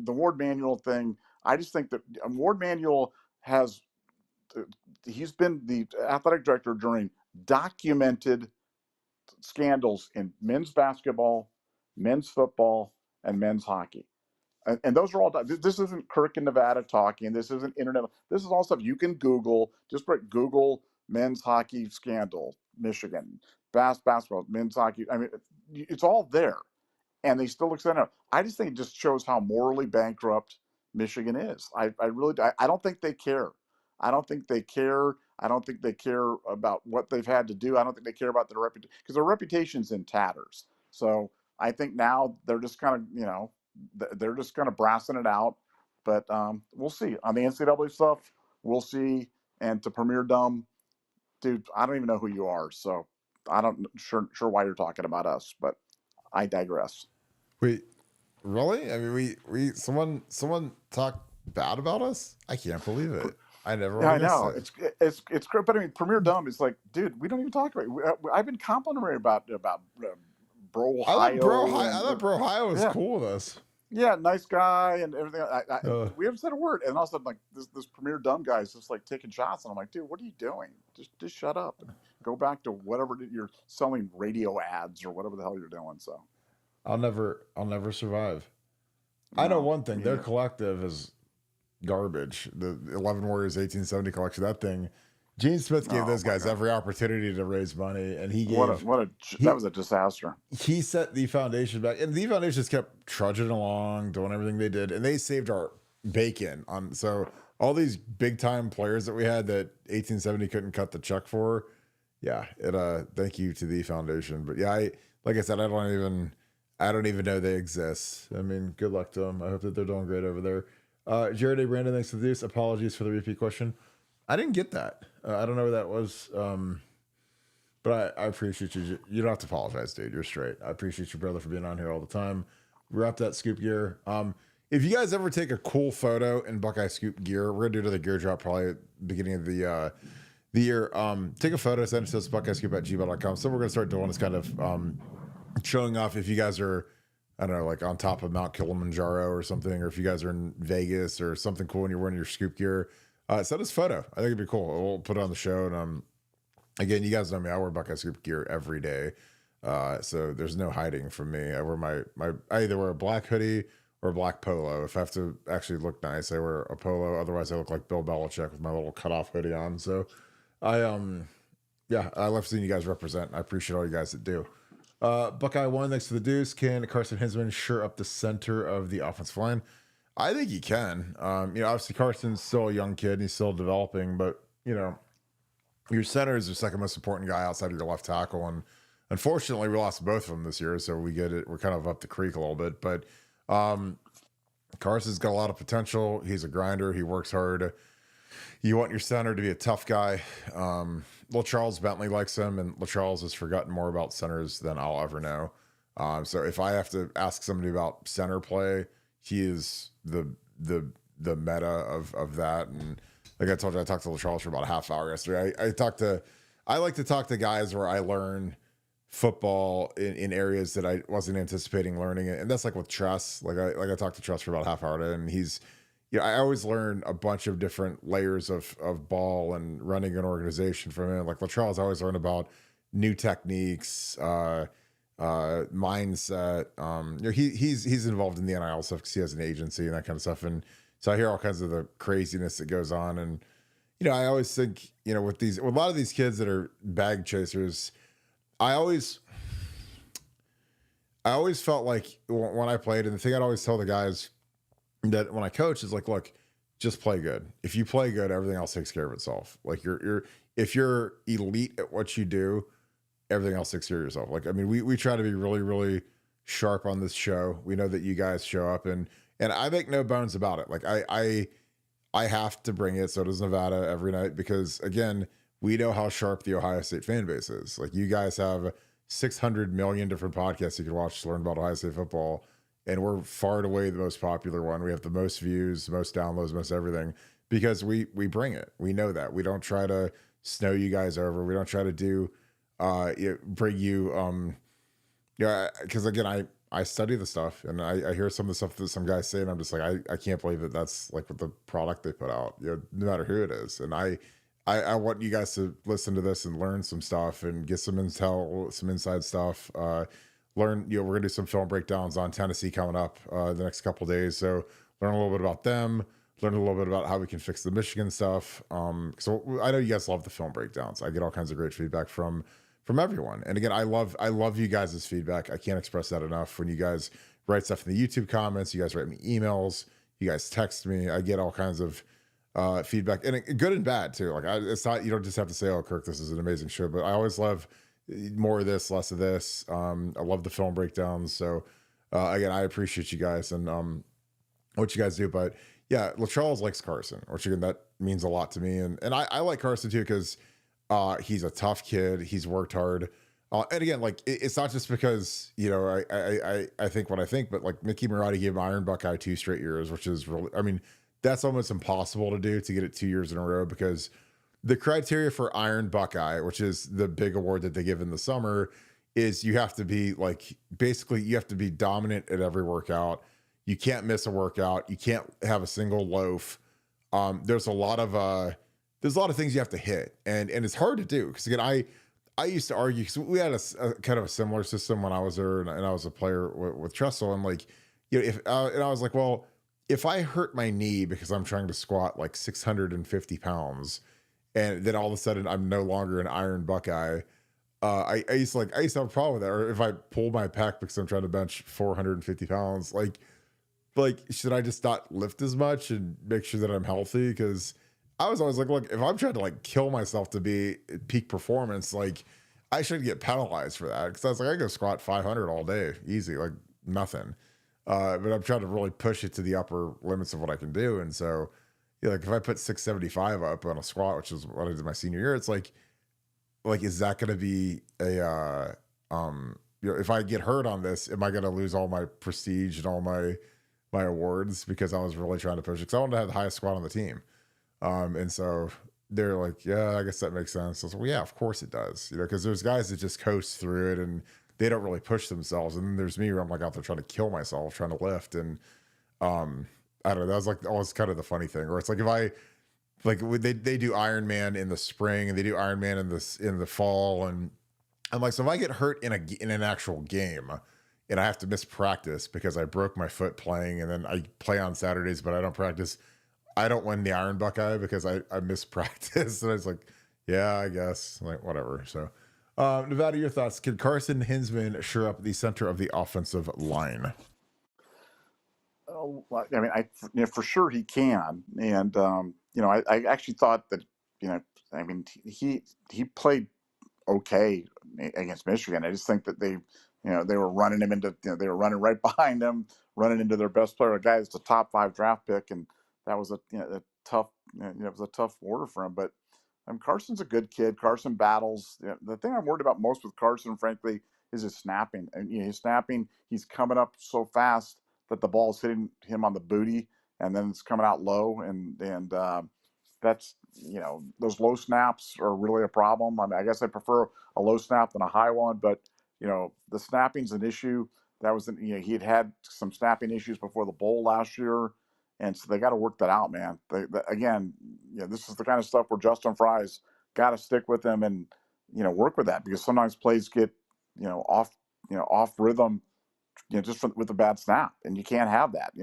Ward Manuel thing, I just think that Ward Manuel he's been the athletic director during documented scandals in men's basketball, men's football, and men's hockey. And those are all, this isn't Kirk in Nevada talking. This isn't internet. This is all stuff you can Google. Just put Google men's hockey scandal, Michigan, basketball, men's hockey. I mean, it's all there. And they still accept it. I just think it just shows how morally bankrupt Michigan is. I don't think they care. I don't think they care. I don't think they care about what they've had to do. I don't think they care about their reputation, because their reputation's in tatters. So I think now they're just kind of, they're just kind of brassing it out. But we'll see. On the NCAA stuff, we'll see. And to Premier Dumb, dude, I don't even know who you are. So I don't sure why you're talking about us, but I digress. Wait, really? I mean, we someone talked bad about us? I can't believe it. I never. Yeah, I know. It's great, but I mean, Premier Dumb is like, dude, we don't even talk about it. I've been complimentary about Bro Ohio. I thought Bro Ohio was cool with us. Yeah, nice guy and everything. We haven't said a word, and all of a sudden, like this Premier Dumb guy is just like taking shots, and I'm like, dude, what are you doing? Just shut up and go back to whatever you're selling, radio ads or whatever the hell you're doing. So I'll never survive. No, I know one thing: their collective is garbage. The 11 Warriors 1870 collection, that thing. Gene Smith gave those guys every opportunity to raise money, and he gave that was a disaster. He set the foundation back, and the foundation just kept trudging along, doing everything they did, and they saved our bacon on. So all these big time players that we had that 1870 couldn't cut the check for, yeah. Thank you to the foundation. But yeah, like I said, I don't even know they exist. I mean, good luck to them. I hope that they're doing great over there. Jared A. Brandon, thanks for this. Apologies for the repeat question. I didn't get that. I don't know where that was. But I appreciate you. You don't have to apologize, dude. You're straight. I appreciate you, brother, for being on here all the time. Wrap that Scoop gear. If you guys ever take a cool photo in Buckeye Scoop gear, we're going to do another gear drop probably at the beginning of the year. Take a photo, send it to us, buckeyescoop@gmail.com. So we're going to start doing this kind of showing off if you guys are, I don't know, like on top of Mount Kilimanjaro or something, or if you guys are in Vegas or something cool and you're wearing your Scoop gear. Send us a photo. I think it'd be cool. We'll put it on the show. And again, you guys know me. I wear Buckeye Scoop gear every day. So there's no hiding from me. I wear I either wear a black hoodie or a black polo. If I have to actually look nice, I wear a polo. Otherwise, I look like Bill Belichick with my little cutoff hoodie on. So I love seeing you guys represent. I appreciate all you guys that do. Buckeye 1, thanks to the Deuce. Can Carson Hinsman shore up the center of the offensive line? I think he can. Obviously Carson's still a young kid and he's still developing, but your center is the second most important guy outside of your left tackle. And unfortunately we lost both of them this year. So we get it. We're kind of up the creek a little bit, but Carson's got a lot of potential. He's a grinder. He works hard. You want your center to be a tough guy. Charles Bentley likes him, and Charles has forgotten more about centers than I'll ever know. So if I have to ask somebody about center play, he is the meta of that. And like I told you, I talked to Charles for about a half hour yesterday. I like to talk to guys where I learn football in areas that I wasn't anticipating learning it. And that's like with Tress. Like I talked to Tress for about a half hour today, and he's, I always learn a bunch of different layers of ball and running an organization from him. Like Charles, I always learn about new techniques, mindset. He's involved in the NIL stuff because he has an agency and that kind of stuff. And so I hear all kinds of the craziness that goes on. And, I always think, with a lot of these kids that are bag chasers, I always felt like when I played, and the thing I'd always tell the guys that when I coach is like, look, just play good. If you play good, everything else takes care of itself. Like if you're elite at what you do, everything else takes care of yourself. Like, I mean, we try to be really, really sharp on this show. We know that you guys show up and I make no bones about it. Like I have to bring it. So does Nevada every night, because again, we know how sharp the Ohio State fan base is. Like, you guys have 600 million different podcasts you can watch to learn about Ohio State football. and we're far and away the most popular one. We have the most views, most downloads, most everything because we bring it. We know that. We don't try to snow you guys over. We don't try to do bring you yeah, because again, I study the stuff and I hear some of the stuff that some guys say, and I'm just like, I can't believe that that's like what the product they put out, no matter who it is. And I want you guys to listen to this and learn some stuff and get some intel, some inside stuff. Learn, we're gonna do some film breakdowns on Tennessee coming up the next couple of days. So learn a little bit about them, learn a little bit about how we can fix the Michigan stuff. So I know you guys love the film breakdowns. I get all kinds of great feedback from everyone. And again, I love you guys' feedback. I can't express that enough. When you guys write stuff in the YouTube comments, you guys write me emails, you guys text me, I get all kinds of feedback, and good and bad too. Like it's not, you don't just have to say, oh, Kirk, this is an amazing show, but I always love more of this, less of this. I love the film breakdowns. So again, I appreciate you guys and what you guys do. But yeah, LaCharles likes Carson, which again, that means a lot to me. And I like Carson too, because he's a tough kid. He's worked hard. And again, like it's not just because, I think what I think, but like Mickey Marotti gave Iron Buckeye 2 straight years, which is really, I mean, that's almost impossible to do, to get it 2 years in a row, because the criteria for Iron Buckeye, which is the big award that they give in the summer, is you have to be like, basically you have to be dominant at every workout. You can't miss a workout. You can't have a single loaf. There's a lot of things you have to hit, and it's hard to do. Because again, I used to argue, because we had a kind of a similar system when I was there, and I was a player with Tressel, and like, if and I was like, well, if I hurt my knee because I'm trying to squat like 650 pounds, and then all of a sudden I'm no longer an Iron Buckeye, I used to have a problem with that. Or if I pull my pec because I'm trying to bench 450 pounds, like should I just not lift as much and make sure that I'm healthy? Because I was always like, look, if I'm trying to like kill myself to be at peak performance, like I should get penalized for that. Because I was like, I go squat 500 all day, easy, like nothing. But I'm trying to really push it to the upper limits of what I can do. And so, like if I put 675 up on a squat, which is what I did my senior year, it's like, is that going to be a, if I get hurt on this, am I going to lose all my prestige and all my awards because I was really trying to push it? Because I wanted to have the highest squat on the team. And so they're like, yeah, I guess that makes sense. I was like, well, yeah, of course it does. Because there's guys that just coast through it and they don't really push themselves. And then there's me where I'm like out there trying to kill myself, trying to lift. And I don't know, that was like always kind of the funny thing, where it's like, if I, like they do Ironman in the spring and they do Ironman in the fall. And I'm like, so if I get hurt in an actual game and I have to miss practice because I broke my foot playing, and then I play on Saturdays, but I don't practice, I don't win the Iron Buckeye because I missed practice. And I was like, yeah, I guess, like whatever. So Nevada, your thoughts? Can Carson Hinsman shore up the center of the offensive line? Oh, I mean, for sure he can. And I actually thought that, I mean, he played okay against Michigan. I just think that they were running him into, they were running right behind him, running into their best player, a guy that's a top 5 draft pick, and that was a tough, it was a tough order for him. But Carson's a good kid. Carson battles. The thing I'm worried about most with Carson, frankly, is his snapping. And his snapping, he's coming up so fast that the ball's hitting him on the booty, and then it's coming out low, and that's, those low snaps are really a problem. I mean, I guess I prefer a low snap than a high one, but the snapping's an issue. That was, he had some snapping issues before the bowl last year, and so they got to work that out, man. Again, this is the kind of stuff where Justin Fry's got to stick with them and work with that, because sometimes plays get off rhythm, just with a bad snap, and you can't have that.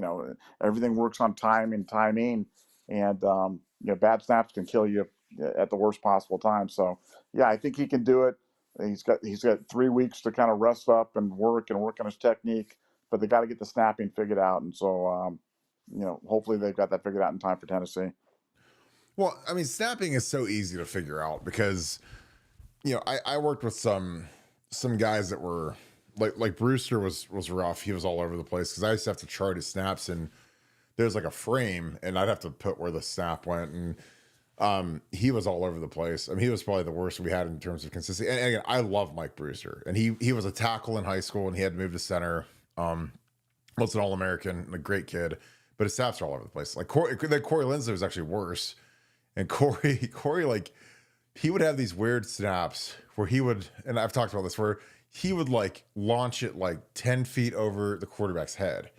Everything works on time and timing, and bad snaps can kill you at the worst possible time. So yeah, I think he can do it. He's got 3 weeks to kind of rest up and work on his technique, but they got to get the snapping figured out. And so hopefully they've got that figured out in time for Tennessee. Well, I mean, snapping is so easy to figure out because I worked with some guys that were like Brewster was rough. He was all over the place because I used to have to chart his snaps, and there's like a frame, and I'd have to put where the snap went, and he was all over the place. I mean, he was probably the worst we had in terms of consistency. And again, I love Mike Brewster, and he was a tackle in high school, and he had to move to center. was an All-American, a great kid, but his snaps are all over the place. Like Corey Lindsley was actually worse. And Corey, like he would have these weird snaps where he would, and I've talked about this, where he would like launch it like 10 feet over the quarterback's head.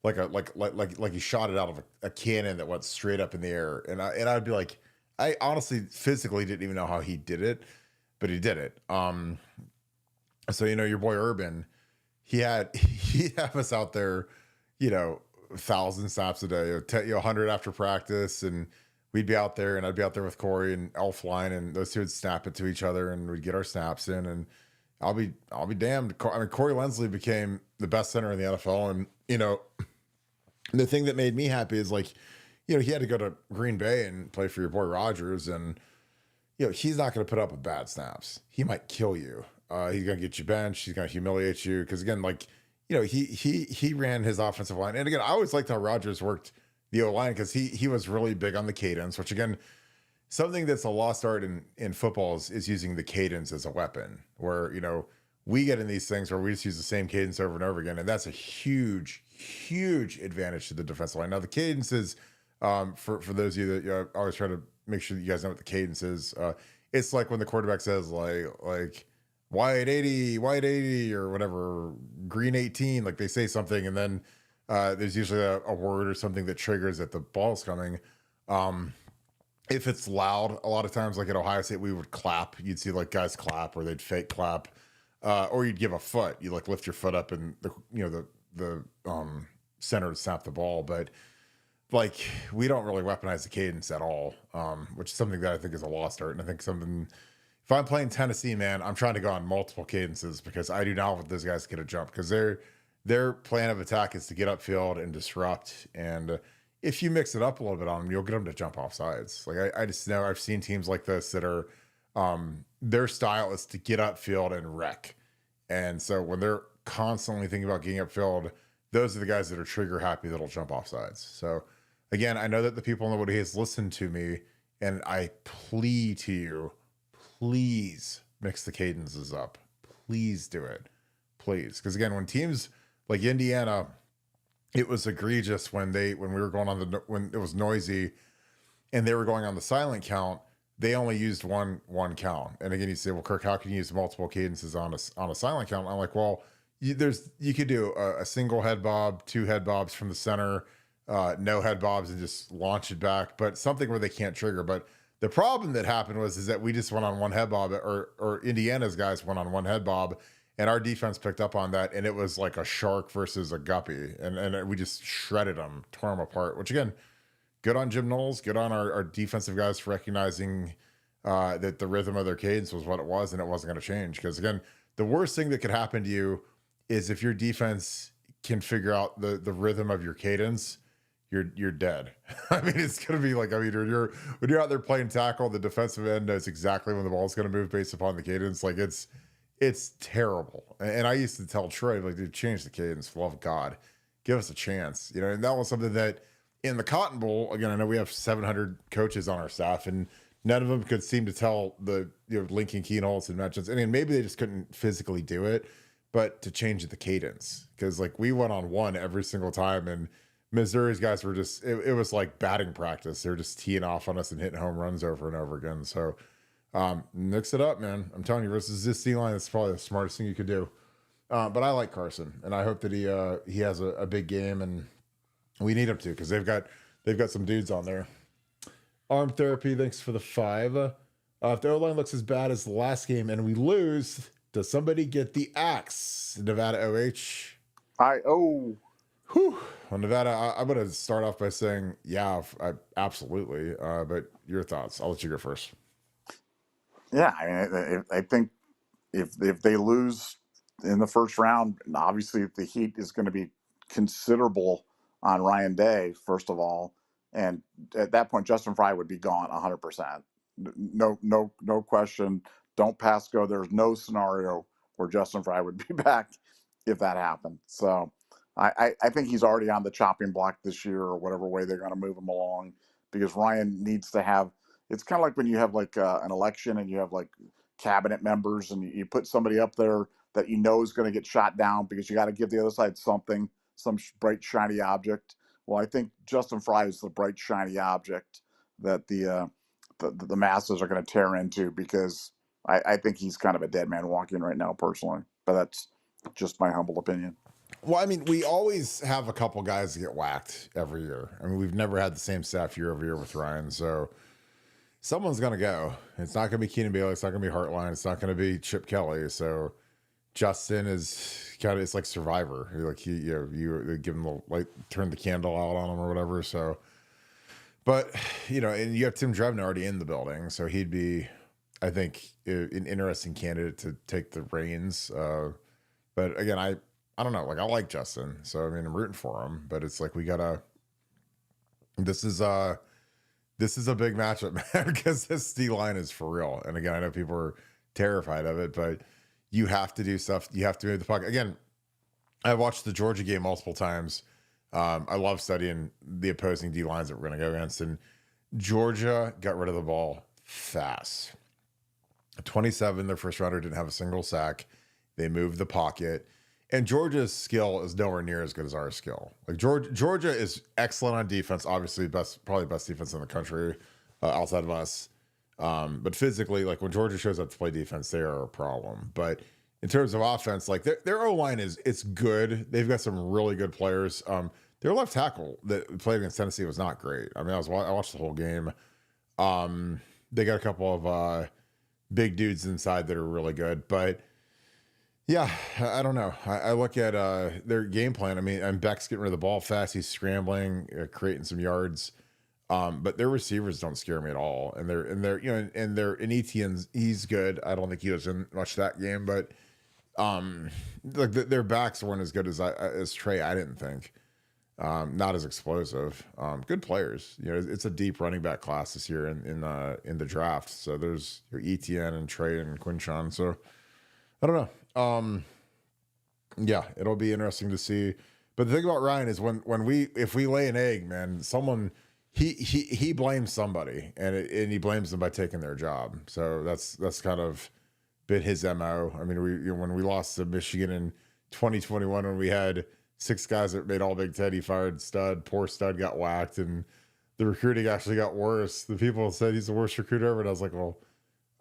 Like he shot it out of a cannon that went straight up in the air. I'd be like, I honestly physically didn't even know how he did it, but he did it. So your boy Urban, he'd have us out there, 1,000 snaps a day, 100 after practice, and we'd be out there, and I'd be out there with Corey and Elfline, and those two would snap it to each other, and we'd get our snaps in. And I'll be damned. I mean, Corey Lindsley became the best center in the NFL, and the thing that made me happy is like, he had to go to Green Bay and play for your boy Rodgers, and he's not going to put up with bad snaps. He might kill you. He's going to get you benched. He's going to humiliate you because again, like he ran his offensive line, and again, I always liked how Rodgers worked the O line because he was really big on the cadence, which again, something that's a lost art in football is using the cadence as a weapon. Where we get in these things where we just use the same cadence over and over again, and that's a huge advantage to the defensive line. Now the cadence is for those of you that I always try to make sure that you guys know what the cadence is. It's like when the quarterback says like wide 80 or whatever, green 18, like they say something, and then there's usually a word or something that triggers that the ball's coming. If it's loud, a lot of times, like at Ohio State, we would clap. You'd see like guys clap, or they'd fake clap, or you'd give a foot. You like lift your foot up and the center to snap the ball. But like we don't really weaponize the cadence at all, which is something that I think is a lost art. And I think something. If I'm playing Tennessee, man, I'm trying to go on multiple cadences because I do not want those guys to get a jump because their plan of attack is to get upfield and disrupt. And if you mix it up a little bit on them, you'll get them to jump off sides. Like I just know I've seen teams like this that are their style is to get upfield and wreck. And so when they're constantly thinking about getting upfield, those are the guys that are trigger happy that'll jump off sides. So again, I know that the people in the Woody Hayes listen to me, and I plead to you, please mix the cadences up. Please do it. Please. Because again, when teams like Indiana, it was egregious when we were going on when it was noisy and they were going on the silent count, they only used one count. And again, you say, well, Kirk, how can you use multiple cadences on a silent count? I'm like, well, you could do a single head bob, 2 head bobs from the center, no head bobs, and just launch it back, but something where they can't trigger. But the problem that happened is that we just went on one head bob, or Indiana's guys went on one head bob, and our defense picked up on that, and it was like a shark versus a guppy, and we just shredded them, tore them apart. Which again, good on Jim Knowles, good on our defensive guys for recognizing that the rhythm of their cadence was what it was, and it wasn't going to change. Because again, the worst thing that could happen to you is if your defense can figure out the rhythm of your cadence. You're dead. I mean, it's gonna be like, I mean, when you're out there playing tackle, the defensive end knows exactly when the ball's gonna move based upon the cadence. Like it's terrible. And I used to tell Troy, like, dude, change the cadence, for the love of God, give us a chance. And that was something that in the Cotton Bowl, again, I know we have 700 coaches on our staff, and none of them could seem to tell the Lincoln Keenholz and Matt Johnson. And maybe they just couldn't physically do it, but to change the cadence, because like we went on one every single time, and Missouri's guys were just, it was like batting practice. They're just teeing off on us and hitting home runs over and over again. So mix it up, man. I'm telling you, versus this D-line, that's probably the smartest thing you could do. But I like Carson, and I hope that he has a big game, and we need him to, because they've got some dudes on there. Arm Therapy, thanks for the 5. If the O-line looks as bad as the last game and we lose, does somebody get the axe? Nevada OH. Whew. Well, Nevada, I'm going to start off by saying, yeah, absolutely. But your thoughts? I'll let you go first. Yeah, I mean, I think if they lose in the first round, obviously the heat is going to be considerable on Ryan Day, first of all, and at that point, Justin Fry would be gone 100%. No question. Don't pass go. There's no scenario where Justin Fry would be back if that happened. So I think he's already on the chopping block this year, or whatever way they're going to move him along, because Ryan needs to have. It's kind of like when you have like an election and you have like cabinet members, and you put somebody up there that you know is going to get shot down, because you got to give the other side something some bright shiny object. Well, I think Justin Fry is the bright shiny object that the masses are going to tear into, because I think he's kind of a dead man walking right now, personally. But that's just my humble opinion. Well, I mean, we always have a couple guys that get whacked every year. I mean, we've never had the same staff year over year with Ryan, so someone's going to go. It's not going to be Keenan Bailey. It's not going to be Hartline. It's not going to be Chip Kelly. So Justin is kind of, it's like Survivor. Like you give him the light, turn the candle out on him or whatever. So, but and you have Tim Drevno already in the building, so he'd be, I think, an interesting candidate to take the reins. But again, I don't know. Like, I like Justin, so I mean, I'm rooting for him. But it's like this is a big matchup, man, because this D line is for real. And again, I know people are terrified of it, but you have to do stuff. You have to move the puck. Again, I watched the Georgia game multiple times. I love studying the opposing D lines that we're going to go against, and Georgia got rid of the ball fast. 27, their first rounder didn't have a single sack. They moved the pocket. And Georgia's skill is nowhere near as good as our skill. Like Georgia is excellent on defense, obviously probably best defense in the country outside of us. But physically, like when Georgia shows up to play defense, they are a problem. But in terms of offense, like their O-line it's good. They've got some really good players. Their left tackle that played against Tennessee was not great. I mean, I watched the whole game. They got a couple of big dudes inside that are really good, but yeah, I don't know. I look at their game plan. I mean, and Beck's getting rid of the ball fast. He's scrambling, creating some yards. But their receivers don't scare me at all. And they're Etienne's, he's good. I don't think he was in much that game, but like their backs weren't as good as Trey. I didn't think. Not as explosive. Good players. It's a deep running back class this year in the draft. So there's your Etienne and Trey and Quinshon. So I don't know. Yeah, it'll be interesting to see. But the thing about Ryan is if we lay an egg, man, someone he blames somebody, and he blames them by taking their job. So that's kind of been his MO. I mean, when we lost to Michigan in 2021, when we had 6 guys that made all Big Ten, he fired Stud. Poor Stud got whacked, and the recruiting actually got worse. The people said he's the worst recruiter ever, and I was like, well,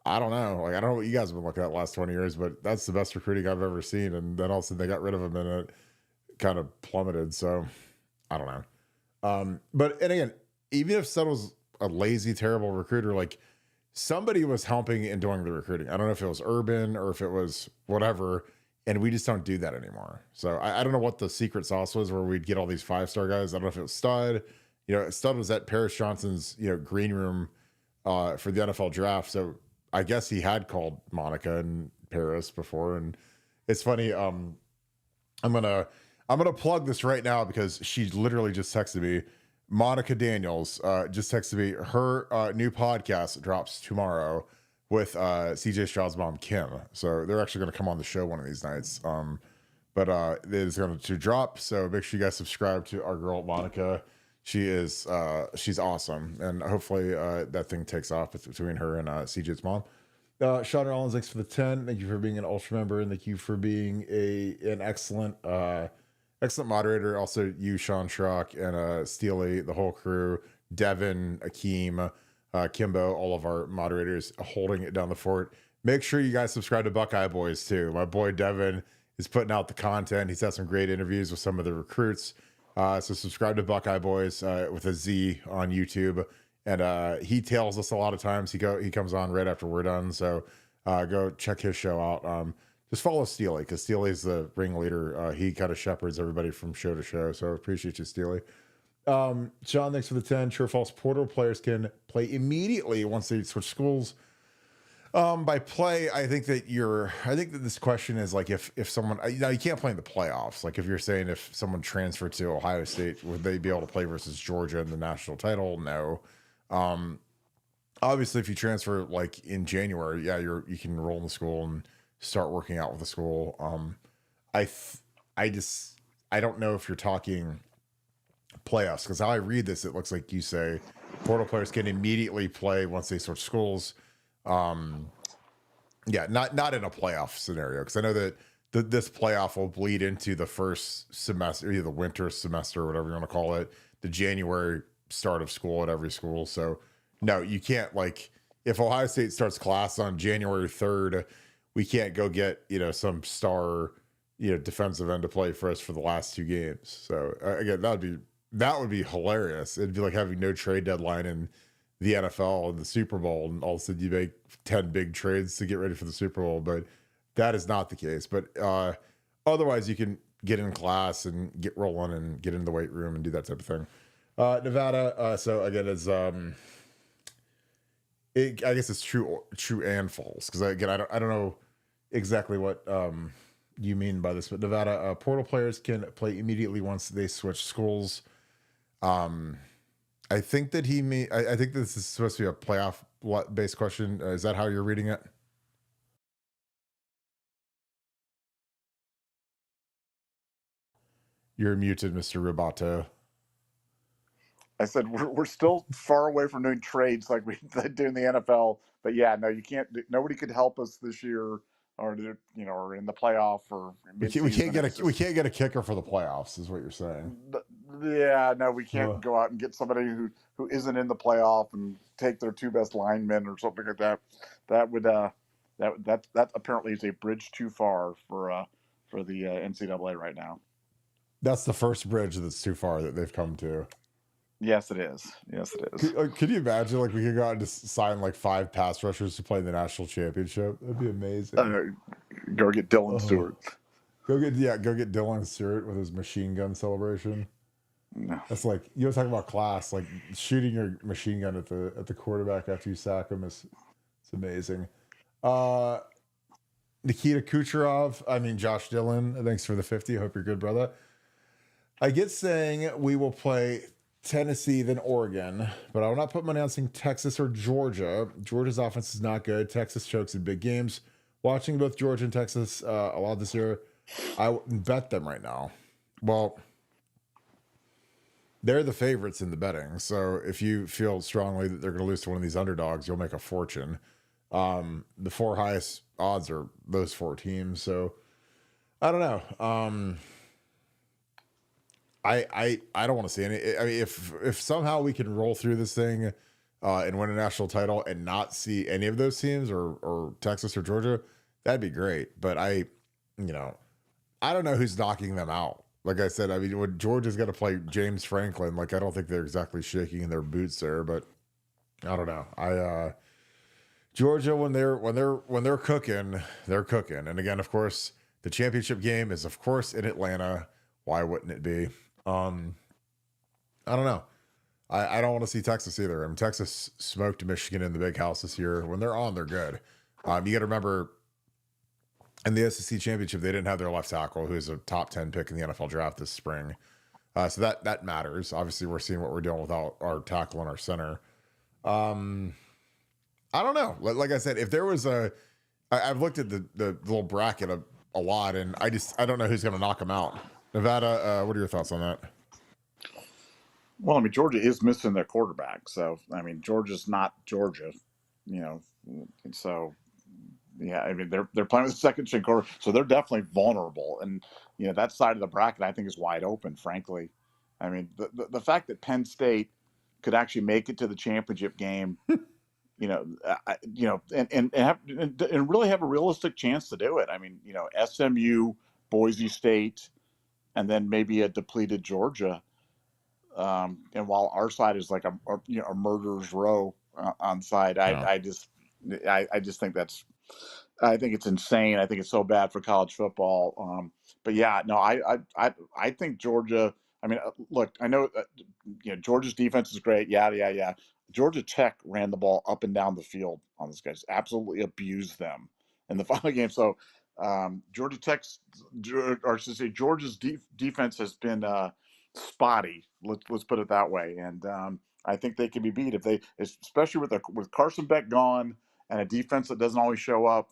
I don't know. Like, I don't know what you guys have been looking at the last 20 years, but that's the best recruiting I've ever seen. And then all of a sudden they got rid of him and it kind of plummeted. So I don't know. And again, even if Stud was a lazy, terrible recruiter, like somebody was helping and doing the recruiting. I don't know if it was Urban or if it was whatever. And we just don't do that anymore. So I don't know what the secret sauce was where we'd get all these 5-star guys. I don't know if it was Stud. Stud was at Paris Johnson's, green room for the NFL draft. So I guess he had called Monica and Paris before, and it's funny. I'm gonna plug this right now because she literally just texted me. Monica Daniels just texted me. Her new podcast drops tomorrow with CJ Stroud's mom Kim. So they're actually going to come on the show one of these nights. But it is going to drop. So make sure you guys subscribe to our girl Monica. She's awesome, and hopefully that thing takes off between her and CJ's mom. Sean Rollins, thanks for the 10. Thank you for being an Ultra member, and thank you for being an excellent moderator. Also, you, Sean Schrock, and Steely, the whole crew, Devin, Akeem, Kimbo, all of our moderators holding it down the fort. Make sure you guys subscribe to Buckeye Boys too. My boy Devin is putting out the content. He's had some great interviews with some of the recruits. So subscribe to Buckeye Boys with a Z on YouTube, and he tells us a lot of times. He comes on right after we're done, so go check his show out. Just follow Steely because Steely's the ringleader. He kind of shepherds everybody from show to show. So appreciate you, Steely. Sean, thanks for the 10. True or false? Portal players can play immediately once they switch schools. By play, I think that this question is like if someone, you can't play in the playoffs. Like if you're saying if someone transferred to Ohio State, would they be able to play versus Georgia in the national title? No. Obviously if you transfer like in January, yeah, you can enroll in the school and start working out with the school. I don't know if you're talking playoffs, because how I read this, it looks like you say portal players can immediately play once they switch schools. Yeah, not in a playoff scenario, because I know that this playoff will bleed into the first semester, either the winter semester or whatever you want to call it, the January start of school at every school. So no, you can't, like, if Ohio State starts class on January 3rd, we can't go get, some star, defensive end to play for us for the last 2 games. So again, that would be hilarious. It'd be like having no trade deadline in the NFL and the Super Bowl, and all of a sudden you make 10 big trades to get ready for the Super Bowl. But that is not the case. But otherwise, you can get in class and get rolling and get in the weight room and do that type of thing. Nevada. So again, it's I guess it's true and false, because again, I don't know exactly what you mean by this, but Nevada portal players can play immediately once they switch schools. I think that I think this is supposed to be a playoff based question. Is that how you're reading it? You're muted, Mr. Roboto. I said we're still far away from doing trades like we do in the NFL. But yeah, no, you can't. Nobody could help us this year, or or in the playoff, or we can't get a kicker for the playoffs, is what you're saying. Yeah, no, we can't go out and get somebody who isn't in the playoff and take their 2 best linemen or something like that. That would that apparently is a bridge too far for the NCAA right now. That's the first bridge that's too far that they've come to. Yes, it is. Yes, it is. Could you imagine, like, we could go out and just sign like 5 pass rushers to play in the national championship? That'd be amazing. Go get Dylan Stewart. Go get Dylan Stewart with his machine gun celebration. No. That's like, talking about class, like shooting your machine gun at the quarterback after you sack him it's amazing. Nikita Kucherov, Josh Dillon, thanks for the 50. Hope you're good, brother. I get saying we will play Tennessee than Oregon, but I will not put money on saying Texas or Georgia. Georgia's offense is not good. Texas chokes in big games. Watching both Georgia and Texas a lot this year, I wouldn't bet them right now. Well, they're the favorites in the betting. So if you feel strongly that they're going to lose to one of these underdogs, you'll make a fortune. The 4 highest odds are those 4 teams. So I don't know. I don't want to see any. If somehow we can roll through this thing and win a national title and not see any of those teams or Texas or Georgia, that'd be great. But I don't know who's knocking them out. Like I said, when Georgia's got to play James Franklin, like, I don't think they're exactly shaking in their boots there. But I don't know. Georgia, when they're cooking, they're cooking. And again, of course, the championship game is of course in Atlanta. Why wouldn't it be? I don't know. I don't want to see Texas either. Texas smoked Michigan in the big house this year. When they're on, they're good. You got to remember, in the SEC championship, they didn't have their left tackle, who's a top 10 pick in the NFL draft this spring. So that matters. Obviously, we're seeing what we're doing without our tackle and our center. I don't know. Like I said, if there was I've looked at the little bracket a lot, and I don't know who's going to knock them out. Nevada, what are your thoughts on that? Well, Georgia is missing their quarterback. So, Georgia's not Georgia, so yeah, they're playing with the second string quarterback, so they're definitely vulnerable. And, that side of the bracket, I think, is wide open, frankly. The fact that Penn State could actually make it to the championship game, and really have a realistic chance to do it. SMU, Boise State, and then maybe a depleted Georgia. And while our side is like a murderer's row on side, I just think I think it's insane. I think it's so bad for college football. But yeah, no, I think Georgia. Look, I know Georgia's defense is great. Yeah. Georgia Tech ran the ball up and down the field on this guys. Absolutely abused them in the final game. So Georgia's defense has been spotty. Let's put it that way. And I think they can be beat especially with Carson Beck gone and a defense that doesn't always show up.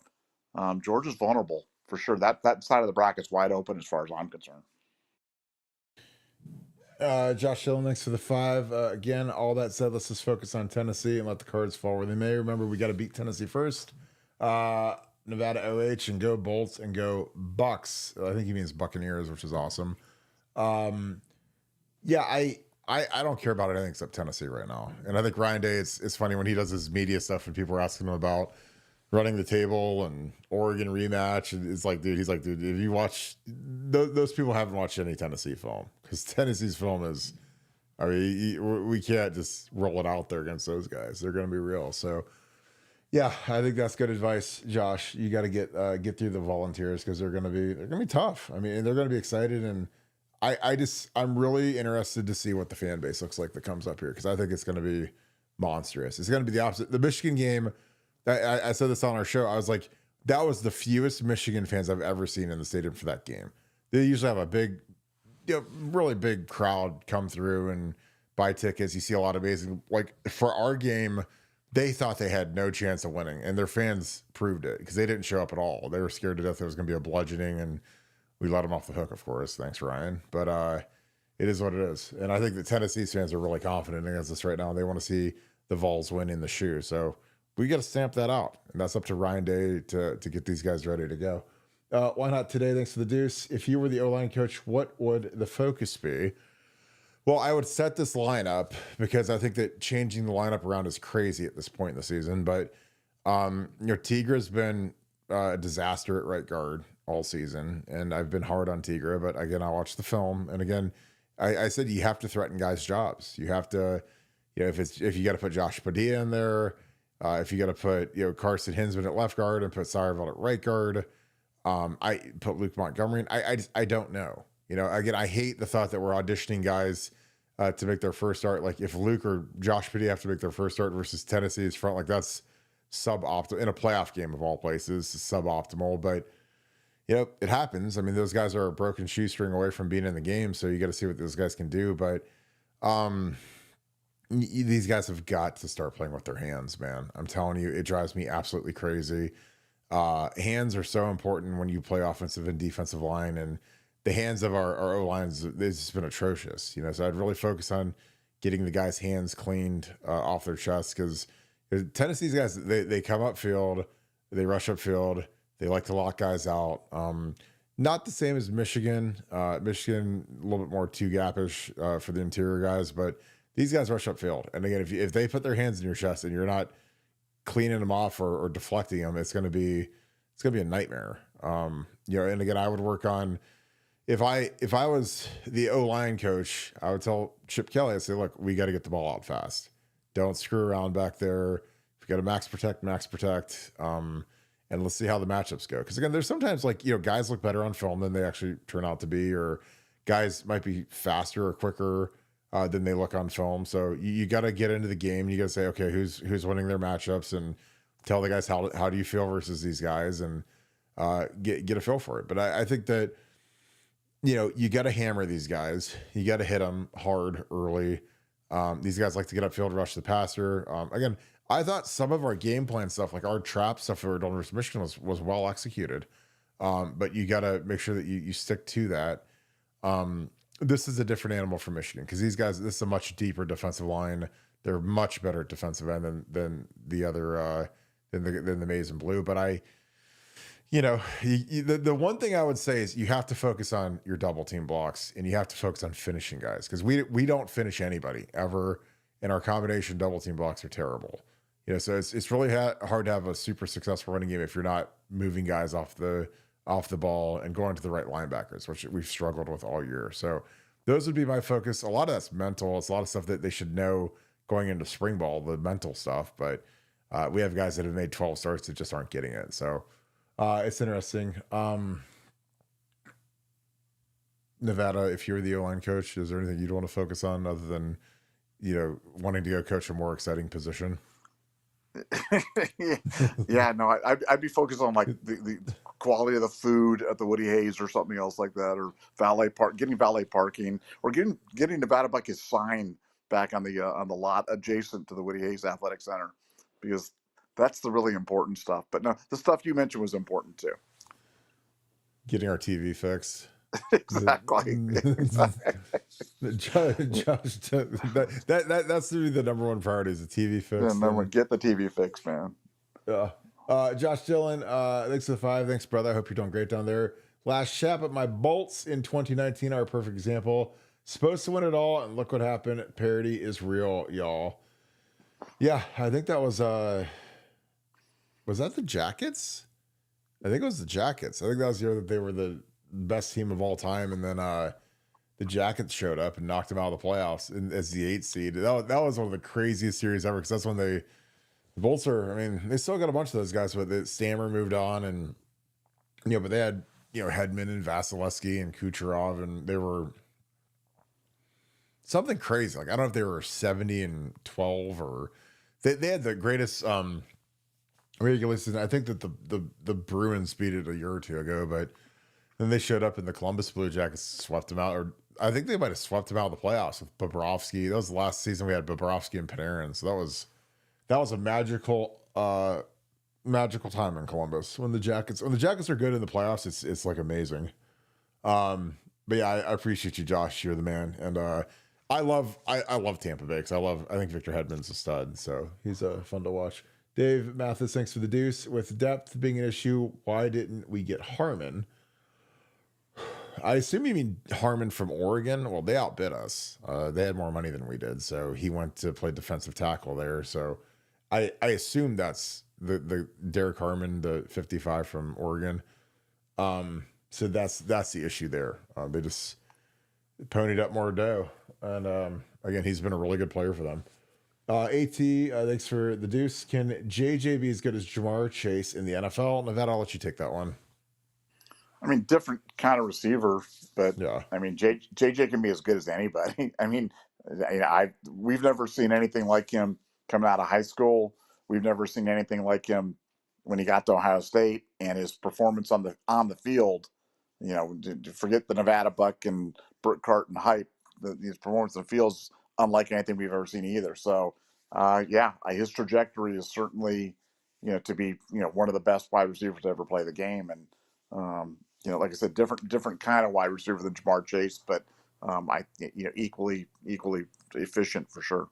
Georgia's vulnerable for sure. That side of the bracket's wide open as far as I'm concerned. Josh Dillon, thanks for the 5. Again, all that said, let's just focus on Tennessee and let the cards fall where they may. Remember, we got to beat Tennessee first. Nevada OH and go Bolts and go Bucks. I think he means Buccaneers, which is awesome. Yeah, I don't care about anything except Tennessee right now. And I think Ryan Day, it's funny when he does his media stuff and people are asking him about running the table and Oregon rematch. And it's like, dude, if you watch, those people haven't watched any Tennessee film, because Tennessee's film is, I mean, we can't just roll it out there against those guys. They're going to be real. So, yeah, I think that's good advice, Josh. You got to get through the Volunteers, because they're going to be tough. I mean, they're going to be excited, and I'm really interested to see what the fan base looks like that comes up here, because I think it's going to be monstrous. It's going to be the opposite. The Michigan game, I said this on our show. I was like, that was the fewest Michigan fans I've ever seen in the stadium for that game. They usually have a big, really big crowd come through and buy tickets. You see a lot of amazing, like for our game, they thought they had no chance of winning, and their fans proved it, because they didn't show up at all. They were scared to death it was going to be a bludgeoning, and we let them off the hook, of course. Thanks, Ryan. But it is what it is. And I think the Tennessee fans are really confident against us right now. They want to see the Vols win in the shoe. So we got to stamp that out. And that's up to Ryan Day to get these guys ready to go. Why not today? Thanks for the deuce. If you were the O-line coach, what would the focus be? Well, I would set this lineup, because I think that changing the lineup around is crazy at this point in the season. But, Tigra's been a disaster at right guard all season, and I've been hard on Tigra. But again, I watched the film, and again, I said you have to threaten guys' jobs. You have to, if you got to put Josh Padilla in there, if you got to put Carson Hinsman at left guard and put Sireville at right guard, I put Luke Montgomery in. I don't know. Again, I hate the thought that we're auditioning guys to make their first start. Like if Luke or Josh Padilla have to make their first start versus Tennessee's front, like that's suboptimal in a playoff game of all places, suboptimal. But it happens. I mean, those guys are a broken shoestring away from being in the game, so you got to see what those guys can do. But these guys have got to start playing with their hands, man. I'm telling you, it drives me absolutely crazy. Hands are so important when you play offensive and defensive line, and the hands of our O-lines, it's just been atrocious. So I'd really focus on getting the guys' hands cleaned off their chests, because Tennessee's guys, they come upfield, they rush upfield, they like to lock guys out. Not the same as Michigan. Michigan, a little bit more two-gap-ish for the interior guys, but these guys rush upfield. And again, if they put their hands in your chest and you're not cleaning them off or deflecting them, it's gonna be a nightmare. And again, I would work on, if I was the O-line coach, I would tell Chip Kelly, I'd say, look, we got to get the ball out fast. Don't screw around back there. If you got to max protect. And let's see how the matchups go. Because again, there's sometimes guys look better on film than they actually turn out to be, or guys might be faster or quicker than they look on film. So you got to get into the game. You got to say, okay, who's winning their matchups, and tell the guys how do you feel versus these guys, and get a feel for it. But I think that you got to hammer these guys. You got to hit them hard early. These guys like to get upfield, rush the passer. Again, I thought some of our game plan stuff, like our trap stuff for Don versus Michigan, was well executed. But you got to make sure that you stick to that. This is a different animal for Michigan, because these guys, this is a much deeper defensive line. They're much better at defensive end than the other than the maize and blue. But the one thing I would say is you have to focus on your double team blocks, and you have to focus on finishing guys, because we don't finish anybody ever, and our combination double team blocks are terrible. So it's really hard to have a super successful running game if you're not moving guys off the ball and going to the right linebackers, which we've struggled with all year. So those would be my focus. A lot of that's mental. It's a lot of stuff that they should know going into spring ball, the mental stuff. But we have guys that have made 12 starts that just aren't getting it. So it's interesting. Nevada, if you're the O-line coach, is there anything you'd want to focus on other than, wanting to go coach a more exciting position? No, I'd be focused on like the quality of the food at the Woody Hayes or something else like that, or getting valet parking, or getting Nevadabuck his sign back on the lot adjacent to the Woody Hayes Athletic Center, because that's the really important stuff. But no, the stuff you mentioned was important too. Getting our TV fixed. Exactly. Josh, that's the number one priority, is the TV fix. Yeah, get the TV fixed, man. Yeah. Josh Dillon, thanks for the 5. Thanks, brother. I hope you're doing great down there. Last chap at my Bolts in 2019 are a perfect example. Supposed to win it all, and look what happened. Parody is real, y'all. Yeah, I think that was that the Jackets? I think it was the Jackets. I think that was the year that they were the best team of all time, and then the Jackets showed up and knocked them out of the playoffs as the 8th seed. That was one of the craziest series ever because that's when the Bolts are. I mean, they still got a bunch of those guys, but Stammer moved on, and but they had Hedman and Vasilevsky and Kucherov, and they were something crazy. Like I don't know if they were 70-12 or they had the greatest regular season. I think that the Bruins beat it a year or two ago, but then they showed up and the Columbus Blue Jackets swept them out, or I think they might have swept them out of the playoffs with Bobrovsky. That was the last season we had Bobrovsky and Panarin, so that was a magical time in Columbus when the Jackets are good in the playoffs. It's like amazing. But yeah, I appreciate you, Josh. You're the man, and I love Tampa Bay because I think Victor Hedman's a stud, so he's fun to watch. Dave Mathis, thanks for the deuce. With depth being an issue, why didn't we get Harmon? I assume you mean Harmon from Oregon. Well, they outbid us. They had more money than we did, so he went to play defensive tackle there. So I assume that's the Derek Harmon, the 55 from Oregon. So that's the issue there. They just ponied up more dough, and again, he's been a really good player for them. AT, thanks for the deuce. Can JJ be as good as Jamar Chase in the NFL? Nevada, I'll let you take that one. I mean, different kind of receiver, but Yeah. I mean, JJ can be as good as anybody. I mean, we've never seen anything like him coming out of high school. We've never seen anything like him when he got to Ohio State, and his performance on the field. Forget the Nevadabuck and Brooke Carton hype. His performance on the field is unlike anything we've ever seen either. So, his trajectory is certainly, to be, one of the best wide receivers to ever play the game. And, like I said, different kind of wide receiver than Jamar Chase, but equally efficient for sure.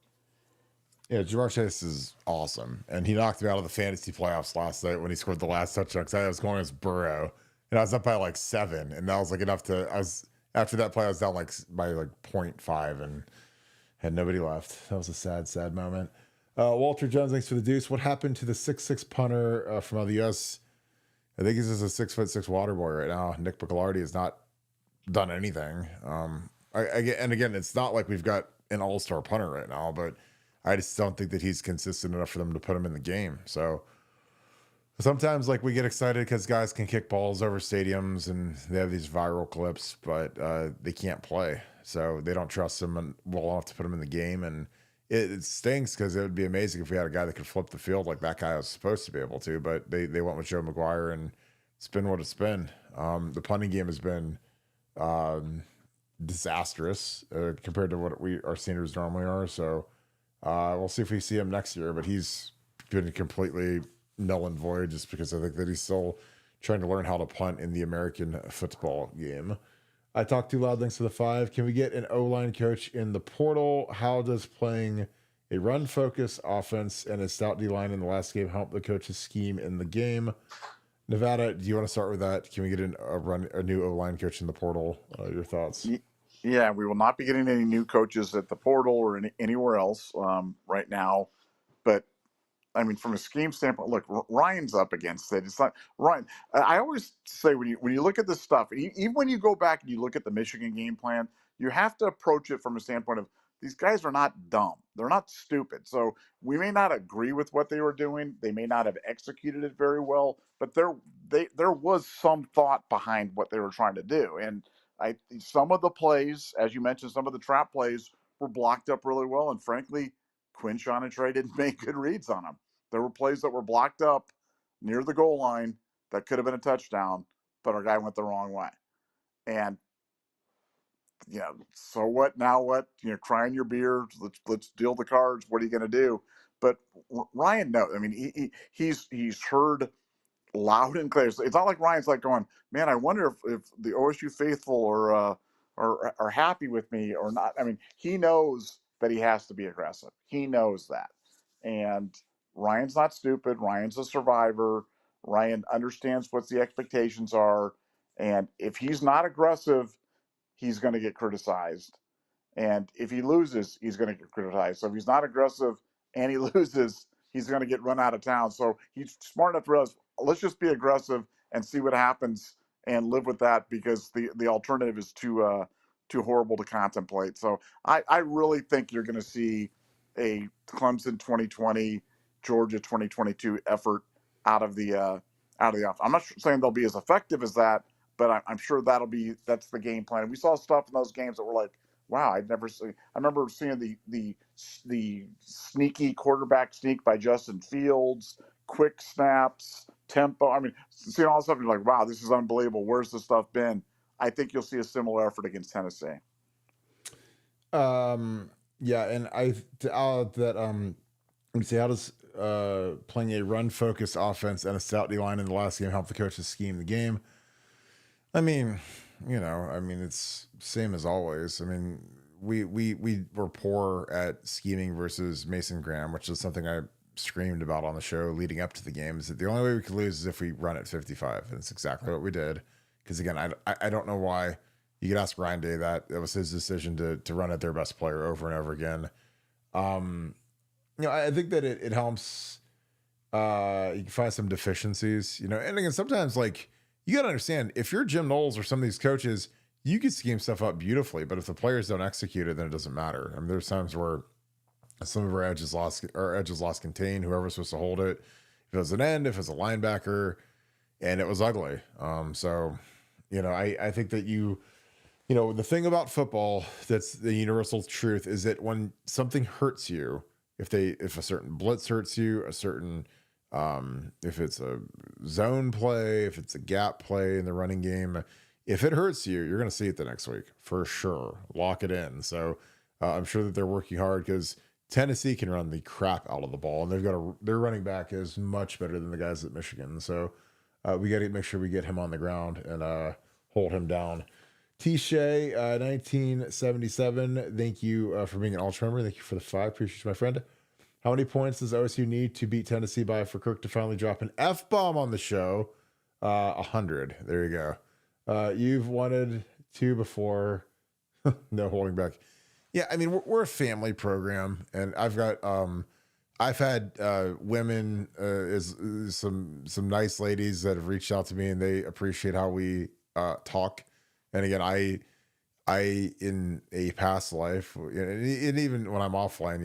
Yeah, Jamar Chase is awesome, and he knocked me out of the fantasy playoffs last night when he scored the last touchdown. Because I was going as Burrow, and I was up by like 7, and that was like enough to. I was after that play, I was down by 0.5 and had nobody left. That was a sad moment. Walter Jones, thanks for the deuce. What happened to the 6'6" punter from the US? I think he's just a 6'6" water boy right now. Nick Piccolotti has not done anything. And again, it's not like we've got an all-star punter right now, but I just don't think that he's consistent enough for them to put him in the game. So sometimes like we get excited because guys can kick balls over stadiums and they have these viral clips, but they can't play. So they don't trust him well enough to put him in the game. And it stinks because it would be amazing if we had a guy that could flip the field like that guy was supposed to be able to, but they went with Joe McGuire, and it's been what it's been. The punting game has been disastrous compared to what our standards normally are. So we'll see if we see him next year, but he's been completely null and void just because I think that he's still trying to learn how to punt in the American football game. I talked too loud. Thanks for the 5. Can we get an O-line coach in the portal? How does playing a run-focused offense and a stout D-line in the last game help the coach's scheme in the game? Nevada, do you want to start with that? Can we get a new O-line coach in the portal? Your thoughts? Yeah, we will not be getting any new coaches at the portal or anywhere else right now. But I mean, from a scheme standpoint, look, Ryan's up against it. It's not Ryan. I always say when you look at this stuff, even when you go back and you look at the Michigan game plan, you have to approach it from a standpoint of these guys are not dumb. They're not stupid. So we may not agree with what they were doing. They may not have executed it very well, but there was some thought behind what they were trying to do. And some of the plays, as you mentioned, some of the trap plays were blocked up really well. And frankly, Quinshon and Trey didn't make good reads on them. There were plays that were blocked up near the goal line that could have been a touchdown, but our guy went the wrong way. And so what? Now what? Crying your beer. Let's deal the cards. What are you going to do? But Ryan knows. I mean, he's heard loud and clear. It's not like Ryan's like going, man, I wonder if the OSU faithful are happy with me or not. I mean, he knows that he has to be aggressive. He knows that, and Ryan's not stupid. Ryan's a survivor. Ryan understands what the expectations are. And if he's not aggressive, he's going to get criticized. And if he loses, he's going to get criticized. So if he's not aggressive and he loses, he's going to get run out of town. So he's smart enough to realize, let's just be aggressive and see what happens and live with that, because the alternative is too horrible to contemplate. So I really think you're going to see a Clemson 2020, Georgia 2022 effort out of the off. I'm not saying they'll be as effective as that, but I'm sure that's the game plan. We saw stuff in those games that were like, wow, I'd never seen. I remember seeing the sneaky quarterback sneak by Justin Fields, quick snaps, tempo. I mean, seeing all this stuff, you're like, wow, this is unbelievable. Where's this stuff been? I think you'll see a similar effort against Tennessee. Yeah, and let me see, how does playing a run focused offense and a stout D line in the last game help the coaches scheme the game? I mean, it's same as always. I mean, we were poor at scheming versus Mason Graham, which is something I screamed about on the show leading up to the game. Is that the only way we could lose is if we run at 55, and it's exactly what we did. Because again, I don't know why. You could ask Ryan Day that. It was his decision to run at their best player over and over again. I think that it helps. You can find some deficiencies, and again, sometimes like, you got to understand, if you're Jim Knowles or some of these coaches, you could scheme stuff up beautifully, but if the players don't execute it, then it doesn't matter. I mean, there's times where some of our edges lost contain, whoever's supposed to hold it. If it was an end, if it's a linebacker, and it was ugly. So, I think that the thing about football that's the universal truth is that when something hurts you, if a certain blitz hurts you, a certain if it's a zone play, if it's a gap play in the running game, if it hurts you, you're going to see it the next week for sure. Lock it in. So I'm sure that they're working hard, because Tennessee can run the crap out of the ball, and their running back is much better than the guys at Michigan. So we got to make sure we get him on the ground and hold him down. T-Shay, 1977. Thank you for being an ultra member. Thank you for the 5. Appreciate you, my friend. How many points does OSU need to beat Tennessee by for Kirk to finally drop an F-bomb on the show? 100. There you go. You've wanted to before. No holding back. Yeah, I mean, we're a family program, and I've had women, some nice ladies that have reached out to me, and they appreciate how we talk. And again, I in a past life, and even when I'm offline,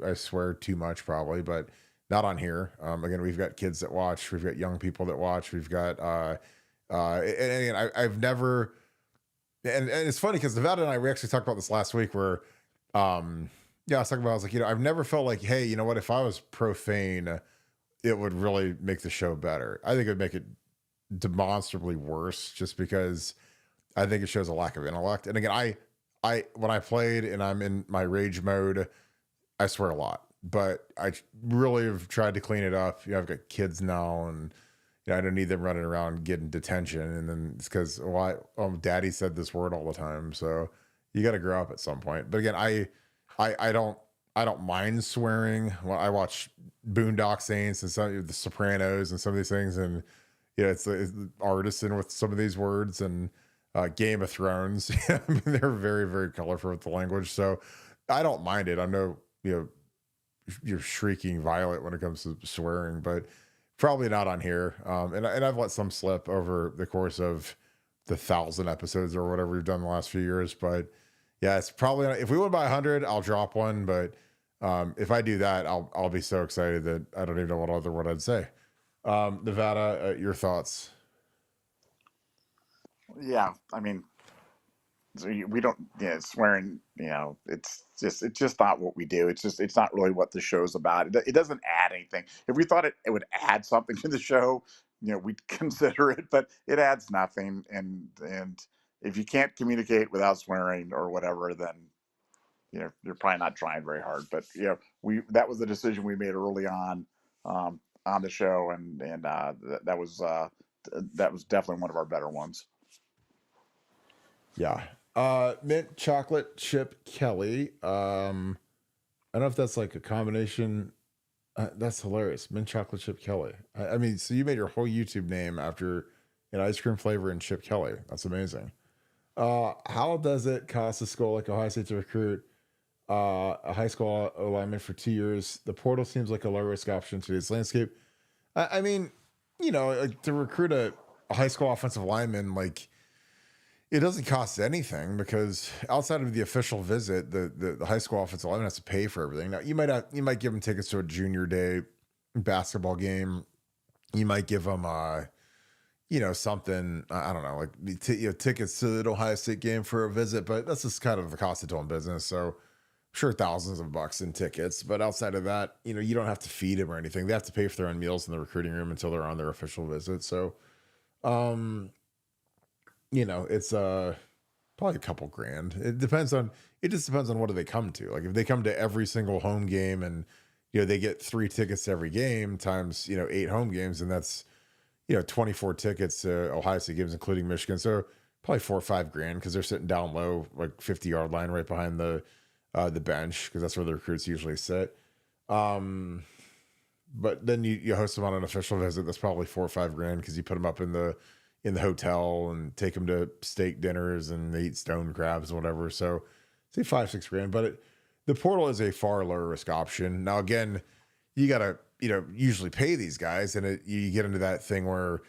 I swear too much probably, but not on here. Again, we've got kids that watch, we've got young people that watch, we've got and again, I've never, and it's funny because Nevada and we actually talked about this last week where I was talking about, I was like, I've never felt like, hey, you know what, if I was profane, it would really make the show better. I think it would make it demonstrably worse, just because I think it shows a lack of intellect. And again, I when I played and I'm in my rage mode, I swear a lot, but I really have tried to clean it up. I've got kids now, and I don't need them running around getting detention. And then it's because daddy said this word all the time. So you got to grow up at some point. But again, I don't mind swearing. When I watch Boondock Saints and some of the Sopranos and some of these things, and it's artisan with some of these words, and Game of Thrones. I mean, they're very, very colorful with the language, so I don't mind it. I know you're shrieking Violet when it comes to swearing, but probably not on here. And I've let some slip over the course of the 1,000 episodes or whatever we've done the last few years. But yeah, it's probably not, if we went by 100, I'll drop one. But if I do that, I'll be so excited that I don't even know what other word I'd say. Nevada, your thoughts? Yeah, I mean, we don't, swearing, it's just not what we do. It's not really what the show's about. It doesn't add anything. If we thought it would add something to the show, we'd consider it, but it adds nothing. And if you can't communicate without swearing or whatever, then you're probably not trying very hard. But that was the decision we made early on the show, and that was definitely one of our better ones. Yeah. Mint chocolate chip Kelly. I don't know if that's like a combination That's hilarious. Mint chocolate chip Kelly. I mean, so you made your whole YouTube name after an ice cream flavor and chip Kelly. That's amazing. How does it cost a school like Ohio State to recruit a high school alignment for 2 years? The portal seems like a low risk option to today's landscape. I mean, like to recruit a high school offensive lineman, like it doesn't cost anything because outside of the official visit, the high school offensive lineman has to pay for everything. Now you might give them tickets to a junior day basketball game. You might give them something, I don't know, like tickets to the Ohio State game for a visit, but that's just kind of the cost of doing business. So sure, thousands of bucks in tickets, but outside of that, you don't have to feed them or anything. They have to pay for their own meals in the recruiting room until they're on their official visit. So, um, it's probably a couple grand. It just depends on what do they come to. Like if they come to every single home game and they get 3 tickets to every game times 8 home games, and that's 24 tickets to Ohio State games, including Michigan. So probably 4 or 5 grand because they're sitting down low, like 50-yard line right behind the bench because that's where the recruits usually sit. But then you host them on an official visit. That's probably 4 or 5 grand because you put them up in the hotel and take them to steak dinners and they eat stone crabs and whatever. So say 5, 6 grand. But the portal is a far lower risk option. Now again, you gotta usually pay these guys, and you get into that thing where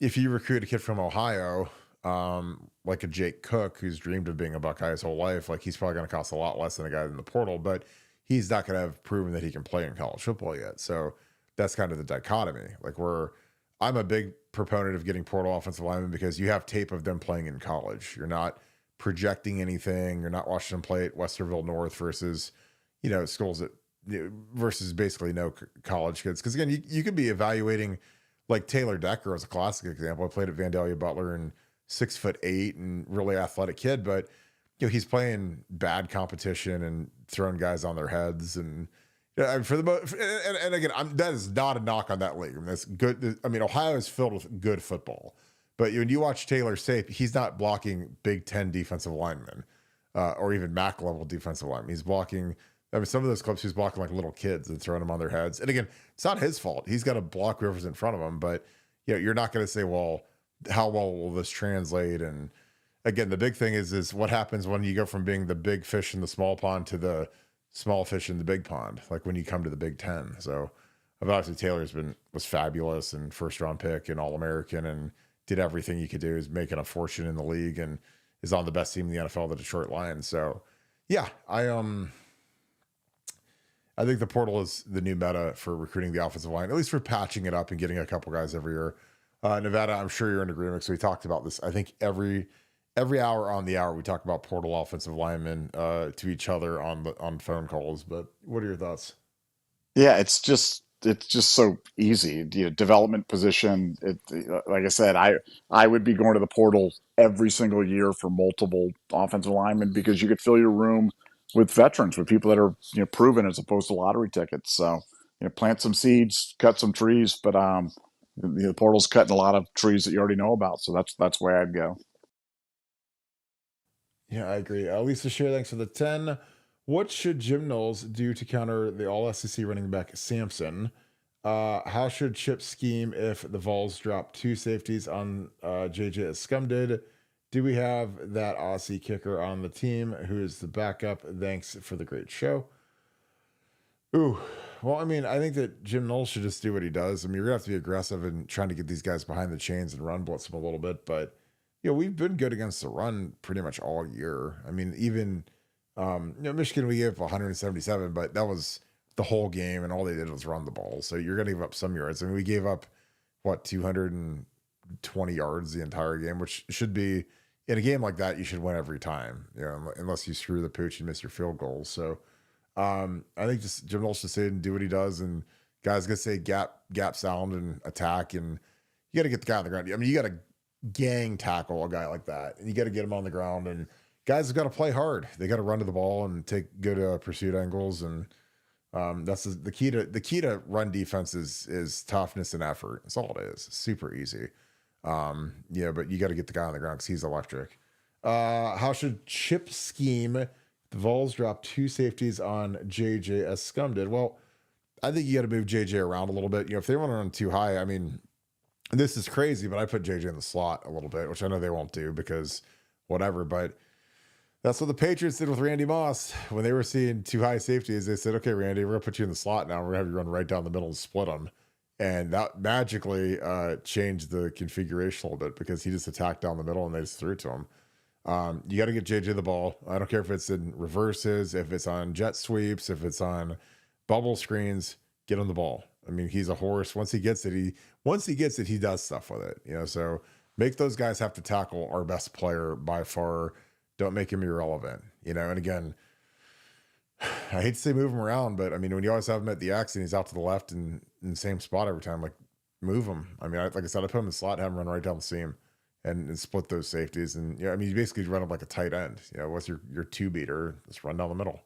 if you recruit a kid from Ohio, like a Jake Cook who's dreamed of being a Buckeye his whole life, like he's probably going to cost a lot less than a guy in the portal, but he's not going to have proven that he can play in college football yet. So that's kind of the dichotomy. Like I'm a big proponent of getting portal offensive linemen because you have tape of them playing in college. You're not projecting anything. You're not watching them play at Westerville North versus schools that versus basically no college kids. Because again, you could be evaluating like Taylor Decker as a classic example. I played at Vandalia Butler and 6'8" and really athletic kid, but he's playing bad competition and throwing guys on their heads. And for the most, and again, that is not a knock on that league. I mean, that's good. I mean, Ohio is filled with good football, but when you watch Taylor's tape, he's not blocking Big Ten defensive linemen or even MAC level defensive linemen. He's blocking. I mean, some of those clips he's blocking like little kids and throwing them on their heads. And again, it's not his fault. He's got to block whoever's in front of him. But you're not going to say, well, how well will this translate? And again, the big thing is what happens when you go from being the big fish in the small pond to the small fish in the big pond, like when you come to the Big Ten. So obviously Taylor's was fabulous and first round pick and All-American and did everything you could do, is making a fortune in the league and is on the best team in the NFL, the Detroit Lions. So yeah, I think the portal is the new meta for recruiting the offensive line, at least for patching it up and getting a couple guys every year. Nevada, I'm sure you're in agreement. So we talked about this. I think every hour on the hour we talk about portal offensive linemen to each other on phone calls. But what are your thoughts? Yeah, it's just so easy. Development position. Like I said, I would be going to the portal every single year for multiple offensive linemen because you could fill your room with veterans, with people that are proven as opposed to lottery tickets. So plant some seeds, cut some trees, but the portal's cutting a lot of trees that you already know about. So that's where I'd go. Yeah, I agree. Lisa Share, thanks for the 10. What should Jim Knowles do to counter the all SEC running back Sampson? How should Chip scheme if the Vols drop 2 safeties on JJ as Scum did? Do we have that Aussie kicker on the team who is the backup? Thanks for the great show. Ooh, well, I mean, I think that Jim Knowles should just do what he does. I mean, you're going to have to be aggressive and trying to get these guys behind the chains and run blitz them a little bit. But, we've been good against the run pretty much all year. I mean, even, Michigan, we gave up 177, but that was the whole game, and all they did was run the ball. So you're going to give up some yards. I mean, we gave up, 220 yards the entire game, which should be, in a game like that, you should win every time, unless you screw the pooch and miss your field goals. So I think just Jim Knowles should say and do what he does, and guys gonna say gap sound and attack, and you got to get the guy on the ground. I mean, you got to gang tackle a guy like that, and you got to get him on the ground. And guys have got to play hard. They got to run to the ball and take good pursuit angles, and that's the key to run defense is toughness and effort. That's all it is. It's super easy. But you got to get the guy on the ground because he's electric. How should Chip scheme? The Vols dropped 2 safeties on JJ as Scum did. Well, I think you got to move JJ around a little bit. If they want to run too high, I mean, this is crazy, but I put JJ in the slot a little bit, which I know they won't do because whatever. But that's what the Patriots did with Randy Moss when they were seeing too high safeties. They said, "Okay, Randy, we're gonna put you in the slot now. We're gonna have you run right down the middle and split them." And that magically changed the configuration a little bit because he just attacked down the middle and they just threw it to him. You got to get JJ the ball. I don't care if it's in reverses, if it's on jet sweeps, if it's on bubble screens. Get him the ball. I mean, he's a horse. Once he gets it, he does stuff with it. So make those guys have to tackle our best player by far. Don't make him irrelevant. And again, I hate to say move him around, but I mean, when you always have him at the X and he's out to the left and in the same spot every time, like move him. I mean, like I said, I put him in the slot, have him run right down the seam and split those safeties. And I mean, you basically run him like a tight end. What's your two beater? Just run down the middle.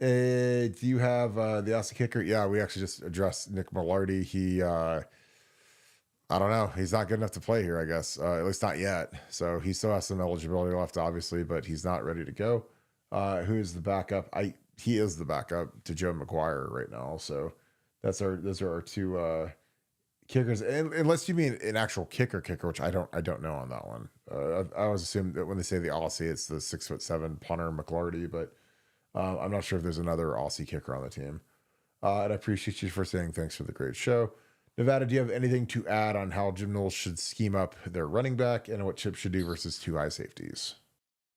Do you have the Aussie kicker? Yeah, we actually just addressed Nick Millardi. He, I don't know. He's not good enough to play here, I guess. At least not yet. So he still has some eligibility left, obviously, but he's not ready to go. Who is the backup? He is the backup to Joe McGuire right now. So those are our two kickers. And unless you mean an actual kicker, which I don't know on that one. I always assume that when they say the Aussie, it's the 6'7" punter McLarty, but I'm not sure if there's another Aussie kicker on the team. And I appreciate you for saying thanks for the great show. Nevada, do you have anything to add on how Jim Knowles should scheme up their running back and what Chip should do versus two high safeties?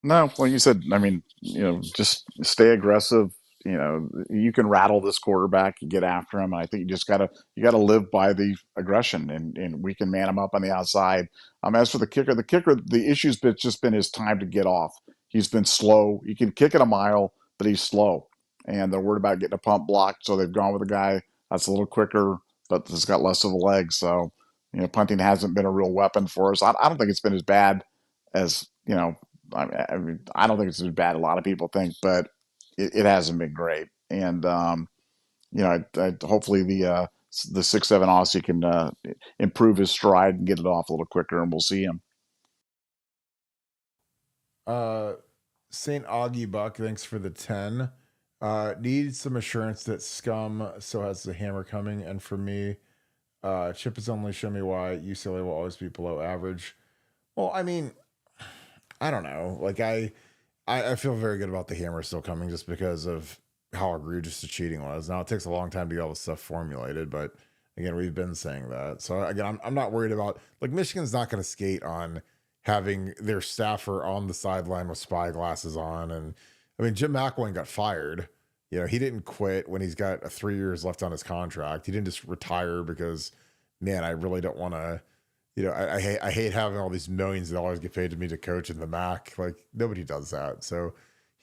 No, like you said, I mean, just stay aggressive. You can rattle this quarterback, you get after him. And I think you gotta live by the aggression, and we can man him up on the outside. As for the kicker, the issue's just been his time to get off. He's been slow. He can kick it a mile, but he's slow, and they're worried about getting a pump blocked. So they've gone with a guy that's a little quicker, but has got less of a leg. So punting hasn't been a real weapon for us. I don't think it's been as bad as I mean, I don't think it's as bad as a lot of people think, but it hasn't been great. And hopefully the 6'7" Aussie can improve his stride and get it off a little quicker, and we'll see him. St. Augie Buck, thanks for the 10. Need some assurance that Scum still has the hammer coming, and for me, Chip has only shown me why UCLA will always be below average. Well, I mean, I don't know. Like I feel very good about the hammer still coming just because of how egregious the cheating was. Now it takes a long time to get all this stuff formulated, but again, we've been saying that. So again, I'm not worried about, like, Michigan's not going to skate on having their staffer on the sideline with spy glasses on. And I mean, Jim McElwain got fired. He didn't quit when he's got 3 years left on his contract. He didn't just retire because, man, I really don't want to. I hate having all these millions of dollars get paid to me to coach in the MAC. Like, nobody does that. So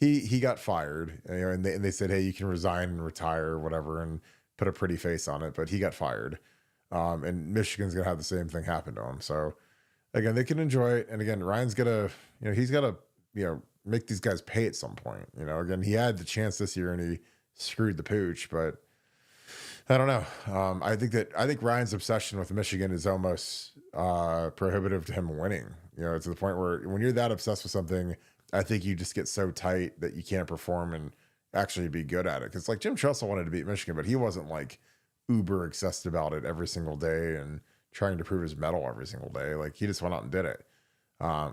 he got fired, and they said, hey, you can resign and retire or whatever, and put a pretty face on it. But he got fired, and Michigan's gonna have the same thing happen to him. So again, they can enjoy it, and again, Ryan's he's gotta make these guys pay at some point. Again, he had the chance this year and he screwed the pooch, but I don't know. I think Ryan's obsession with Michigan is almost prohibitive to him winning. To the point where when you're that obsessed with something, I think you just get so tight that you can't perform and actually be good at it. Because like Jim Tressel wanted to beat Michigan, but he wasn't like uber obsessed about it every single day and trying to prove his mettle every single day. Like, he just went out and did it,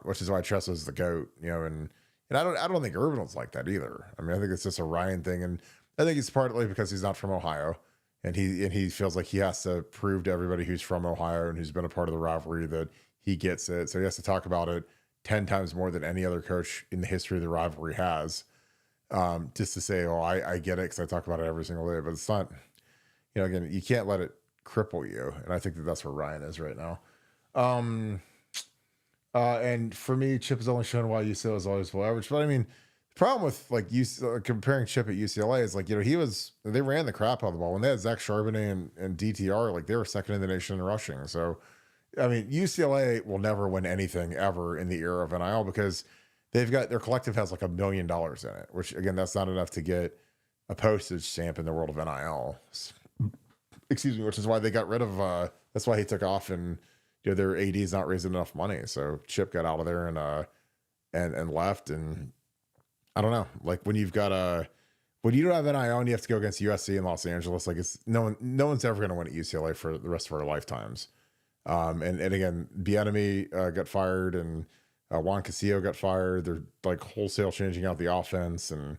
which is why Tressel's the GOAT. And I don't think Urban was like that either. I mean, I think it's just a Ryan thing, and I think it's partly because he's not from Ohio. And he feels like he has to prove to everybody who's from Ohio and who's been a part of the rivalry that he gets it. So he has to talk about it 10 times more than any other coach in the history of the rivalry has, just to say, oh, I get it because I talk about it every single day. But it's not, again, you can't let it cripple you. And I think that's where Ryan is right now. And for me, Chip has only shown why UCLA is always below average. But I mean, problem with like comparing Chip at UCLA is like, they ran the crap out of the ball when they had Zach Charbonnet and DTR, like they were second in the nation in rushing. So, I mean, UCLA will never win anything ever in the era of NIL because their collective has like $1 million in it, which again, that's not enough to get a postage stamp in the world of NIL. Excuse me, which is why they got rid of, that's why he took off, and their AD is not raising enough money. So Chip got out of there and left. And I don't know, like when you've got when you don't have NIL and you have to go against USC in Los Angeles, like it's no one's ever going to win at UCLA for the rest of our lifetimes. And again, Bieniemy got fired, and Juan Casillo got fired. They're like wholesale changing out the offense, and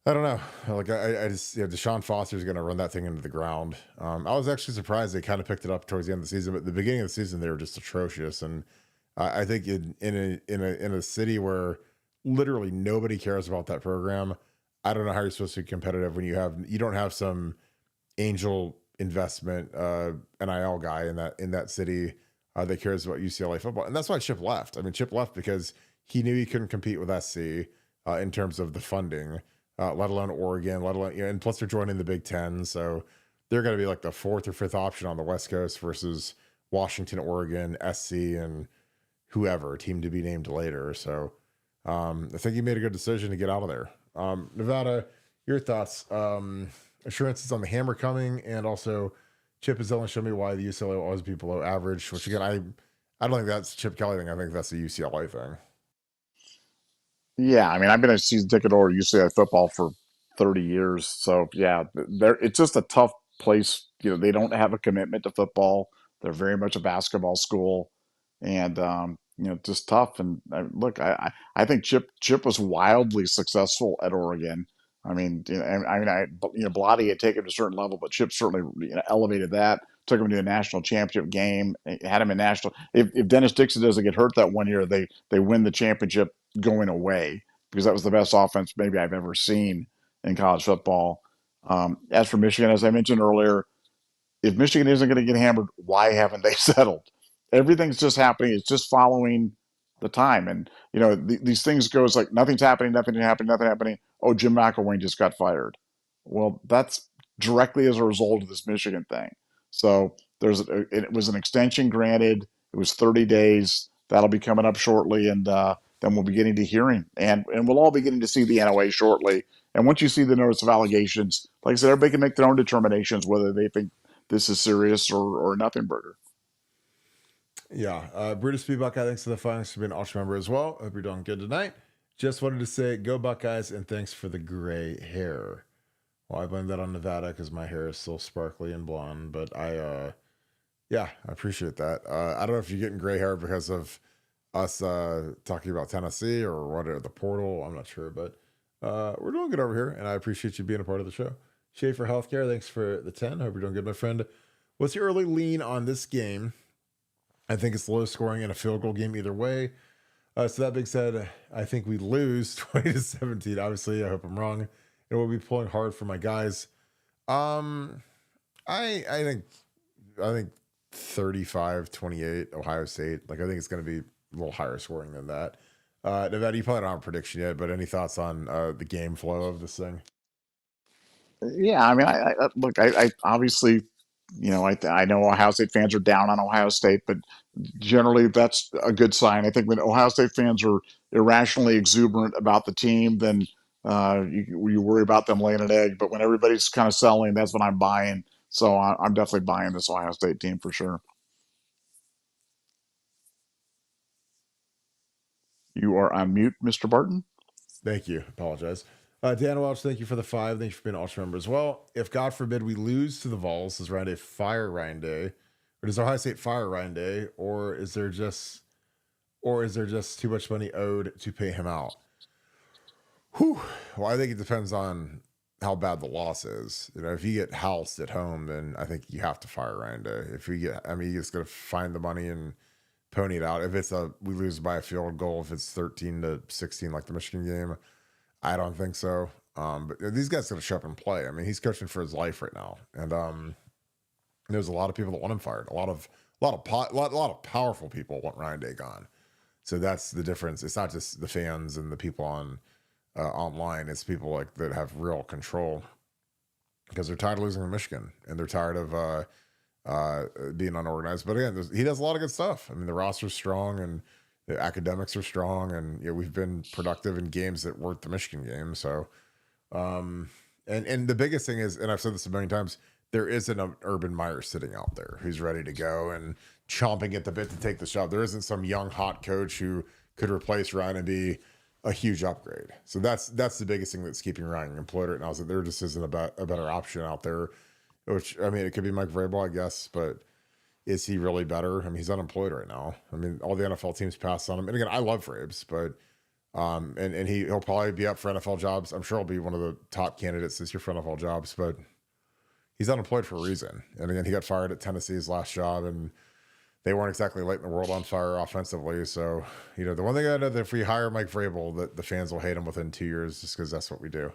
I don't know. Like I just, Deshaun Foster's going to run that thing into the ground. I was actually surprised they kind of picked it up towards the end of the season, but at the beginning of the season they were just atrocious. And I think in a city where literally nobody cares about that program, I don't know how you're supposed to be competitive when you don't have some angel investment NIL guy in that city that cares about UCLA football. And that's why Chip left. I mean, Chip left because he knew he couldn't compete with SC in terms of the funding, let alone Oregon, let alone, and plus they're joining the Big Ten. So they're going to be like the fourth or fifth option on the West Coast versus Washington, Oregon, SC, and whoever, team to be named later. So I think he made a good decision to get out of there. Nevada, your thoughts? Assurances on the hammer coming, and also Chip is only showing me why the UCLA will always be below average, which again, I don't think that's a Chip Kelly thing. I think that's a UCLA thing. Yeah, I mean, I've been a season ticket holder at UCLA football for 30 years. So yeah, it's just a tough place. They don't have a commitment to football. They're very much a basketball school, and just tough. And look, I think Chip was wildly successful at Oregon. I mean, Blotti had taken him to a certain level, but Chip certainly elevated that. Took him to a national championship game. Had him in national. If Dennis Dixon doesn't get hurt that one year, they win the championship going away, because that was the best offense maybe I've ever seen in college football. As for Michigan, as I mentioned earlier, if Michigan isn't going to get hammered, why haven't they settled? Everything's just happening. It's just following the time. And, these things go, it's like nothing's happening, nothing happening. Oh, Jim McElwain just got fired. Well, that's directly as a result of this Michigan thing. So it was an extension granted. It was 30 days. That'll be coming up shortly. And then we'll be getting to hearing. And we'll all be getting to see the NOA shortly. And once you see the notice of allegations, like I said, everybody can make their own determinations whether they think this is serious or nothing, Burger. Yeah. Brutus B. Buckeye, thanks for the fun. Thanks for being an Ultra member as well. Hope you're doing good tonight. Just wanted to say, go Buckeyes, and thanks for the gray hair. Well, I blame that on Nevada because my hair is still sparkly and blonde, but I appreciate that. I don't know if you're getting gray hair because of us talking about Tennessee or what, the portal. I'm not sure, but we're doing good over here, and I appreciate you being a part of the show. Schaefer Healthcare, thanks for the 10. Hope you're doing good, my friend. What's your early lean on this game? I think it's low scoring and a field goal game either way. So that being said, I think we lose 20-17. Obviously, I hope I'm wrong. And we'll be pulling hard for my guys. I think 35-28 Ohio State. Like, I think it's going to be a little higher scoring than that. Nevada, you probably don't have a prediction yet, but any thoughts on the game flow of this thing? Yeah, I mean, I obviously, I know Ohio State fans are down on Ohio State, but generally that's a good sign. I think when Ohio State fans are irrationally exuberant about the team, then you worry about them laying an egg. But when everybody's kind of selling, that's when I'm buying. So I'm definitely buying this Ohio State team for sure. You are on mute, Mr. Barton. Thank you. Apologize. Dan Welch, thank you for the 5. Thank you for being an Ultra member as well. If God forbid we lose to the Vols, does Ryan Day fire Ryan Day? Or does Ohio State fire Ryan Day? Or is there just too much money owed to pay him out? Whew. Well, I think it depends on how bad the loss is. If you get housed at home, then I think you have to fire Ryan Day. If you get, you're just going to find the money and pony it out. If it's we lose by a field goal, if it's 13-16 like the Michigan game, I don't think so. But these guys going to show up and play. He's coaching for his life right now, and there's a lot of people that want him fired. A lot of powerful people want Ryan Day gone. So that's the difference. It's not just the fans and the people on online. It's people like that have real control because they're tired of losing to Michigan and they're tired of being unorganized. But again, he does a lot of good stuff. The roster's strong and the academics are strong, and we've been productive in games that weren't the Michigan game. So, and the biggest thing is, and I've said this a million times, there isn't an Urban Meyer sitting out there who's ready to go and chomping at the bit to take the job. There isn't some young hot coach who could replace Ryan and be a huge upgrade. So that's the biggest thing that's keeping Ryan employed right now, is that there just isn't a better option out there. Which, I mean, it could be Mike Vrabel, I guess, but is he really better? I mean, he's unemployed right now. I mean, all the NFL teams passed on him. And again, I love Vrabes, but and he'll probably be up for NFL jobs. I'm sure he'll be one of the top candidates this year for NFL jobs, but he's unemployed for a reason. And again, he got fired at Tennessee's last job, and they weren't exactly lighting the world on fire offensively. So, the one thing I know, that if we hire Mike Vrabel, that the fans will hate him within 2 years, just because that's what we do.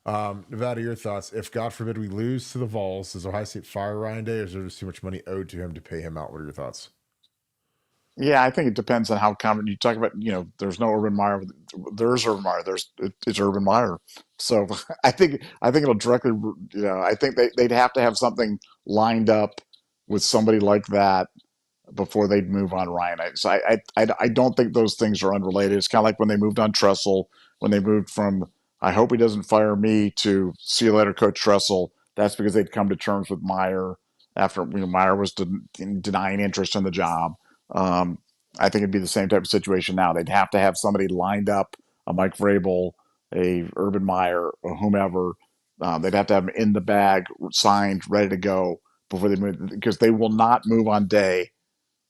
Nevada, your thoughts? If God forbid we lose to the Vols, does Ohio State fire Ryan Day, or is there just too much money owed to him to pay him out? What are your thoughts? Yeah, I think it depends on how common you talk about. There's no Urban Meyer. There's Urban Meyer. It's Urban Meyer. So I think it'll directly. I think they'd have to have something lined up with somebody like that before they'd move on Ryan. I don't think those things are unrelated. It's kind of like when they moved on Tressel, when they moved from I hope he doesn't fire me to see you later, Coach Tressel. That's because they'd come to terms with Meyer after Meyer was denying interest in the job. I think it'd be the same type of situation now. They'd have to have somebody lined up, a Mike Vrabel, a Urban Meyer, or whomever. They'd have to have them in the bag, signed, ready to go before they move, because they will not move on day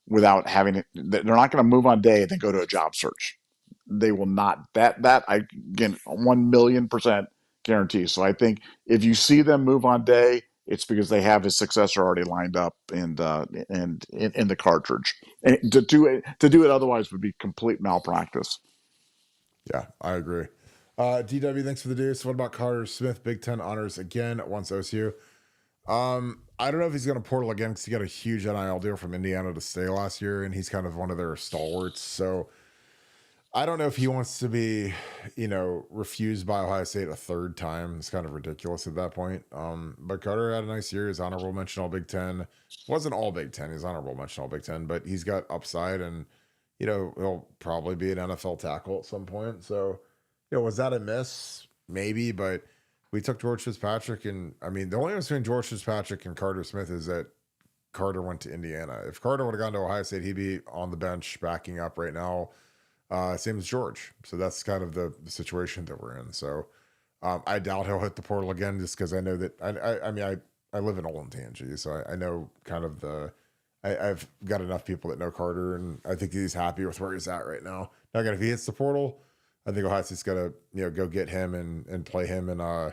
without having it. They're not going to move on day and then go to a job search. They will not. That I again 1,000,000% guarantee. So I think if you see them move on day, it's because they have his successor already lined up and in the cartridge. And to do it otherwise would be complete malpractice. Yeah, I agree. DW, thanks for the deuce. What about Carter Smith? Big Ten honors again once OSU. I don't know if he's going to portal again, because he got a huge NIL deal from Indiana to stay last year, and he's kind of one of their stalwarts. So I don't know if he wants to be, refused by Ohio State a third time. It's kind of ridiculous at that point. But Carter had a nice year. He's honorable mention All Big Ten. Wasn't All Big Ten. He's honorable mention All Big Ten, but he's got upside, and he'll probably be an NFL tackle at some point. So, was that a miss? Maybe, but we took George Fitzpatrick, and I mean, the only difference between George Fitzpatrick and Carter Smith is that Carter went to Indiana. If Carter would have gone to Ohio State, he'd be on the bench backing up right now. Same as George. So that's kind of the situation that we're in. So I doubt he'll hit the portal again, just because I know that I live in Olentangy, so I know kind of I've got enough people that know Carter, and I think he's happy with where he's at right now. Now again, if he hits the portal, I think Ohio State's got to go get him and play him and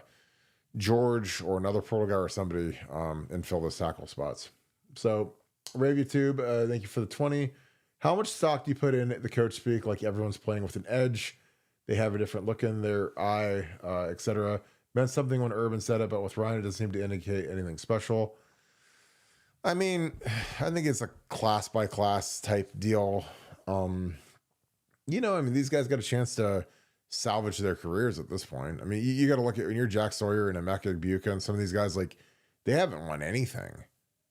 George or another portal guy or somebody and fill those tackle spots. So RaviaTube, thank you for the 20. How much stock do you put in the coach speak? Like, everyone's playing with an edge. They have a different look in their eye, etc. Meant something when Urban said it, but with Ryan, it doesn't seem to indicate anything special. I mean, I think it's a class by class type deal. These guys got a chance to salvage their careers at this point. I mean, you got to look at when you're Jack Sawyer and Emeka Egbuka and some of these guys, like, they haven't won anything.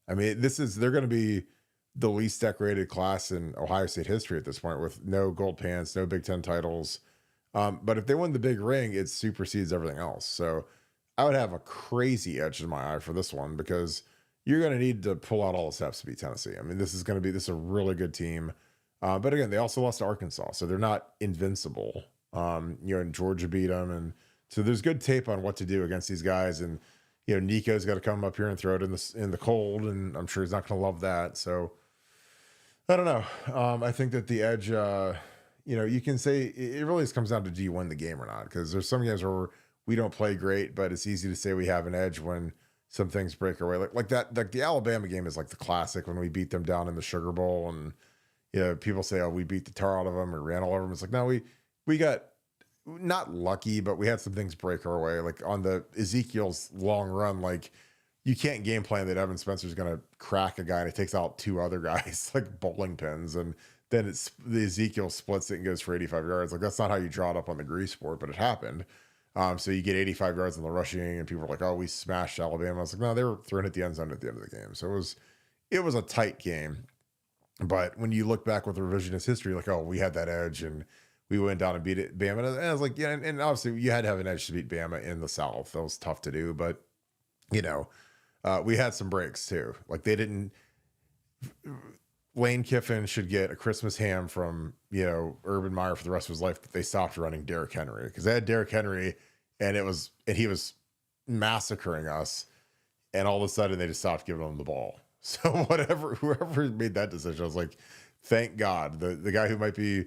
I mean, they're going to be the least decorated class in Ohio State history at this point, with no gold pants, no Big Ten titles. But if they win the big ring, it supersedes everything else. So I would have a crazy edge in my eye for this one, because you're going to need to pull out all the steps to beat Tennessee. I mean, this is a really good team. But again, they also lost to Arkansas, so they're not invincible. And Georgia beat them. And so there's good tape on what to do against these guys. And, Nico's got to come up here and throw it in the cold, and I'm sure he's not going to love that. So I don't know. I think that the edge, you can say it really just comes down to, do you win the game or not? Because there's some games where we don't play great, but it's easy to say we have an edge when some things break our way. Like that, like the Alabama game is like the classic, when we beat them down in the Sugar Bowl, and people say, oh, we beat the tar out of them or ran all over them. It's like, no, we got not lucky, but we had some things break our way. Like on the Ezekiel's long run, like, you can't game plan that Evan Spencer's going to crack a guy and it takes out two other guys like bowling pins, and then the Ezekiel splits it and goes for 85 yards. Like, that's not how you draw it up on the grease board, but it happened. So you get 85 yards in the rushing, and people are like, oh, we smashed Alabama. I was like, no, they were throwing at the end zone at the end of the game. So it was a tight game. But when you look back with revisionist history, like, oh, we had that edge and we went down and beat it, Bama. And I was like, yeah, and obviously you had to have an edge to beat Bama in the South. That was tough to do, but we had some breaks too. Like, they didn't. Lane Kiffin should get a Christmas ham from, Urban Meyer for the rest of his life, but they stopped running Derrick Henry because they had Derrick Henry and he was massacring us. And all of a sudden they just stopped giving him the ball. So whoever made that decision, I was like, thank God. The guy who might be,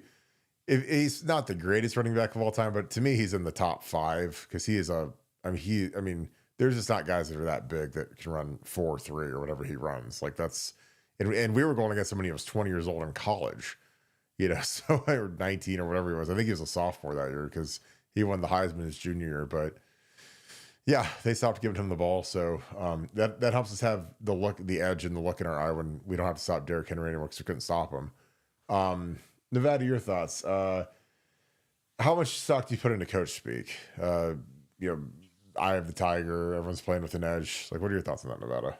if he's not the greatest running back of all time, but to me, he's in the top 5 because he is there's just not guys that are that big that can run 4.3 or whatever he runs. Like and we were going against him when he was 20 years old in college, so or 19 or whatever he was. I think he was a sophomore that year because he won the Heisman his junior year, but yeah, they stopped giving him the ball. So that helps us have the edge and the look in our eye when we don't have to stop Derrick Henry anymore because we couldn't stop him. Nevada, your thoughts. How much stock do you put into coach speak? Eye of the tiger, everyone's playing with an edge. Like, what are your thoughts on that, Nevada?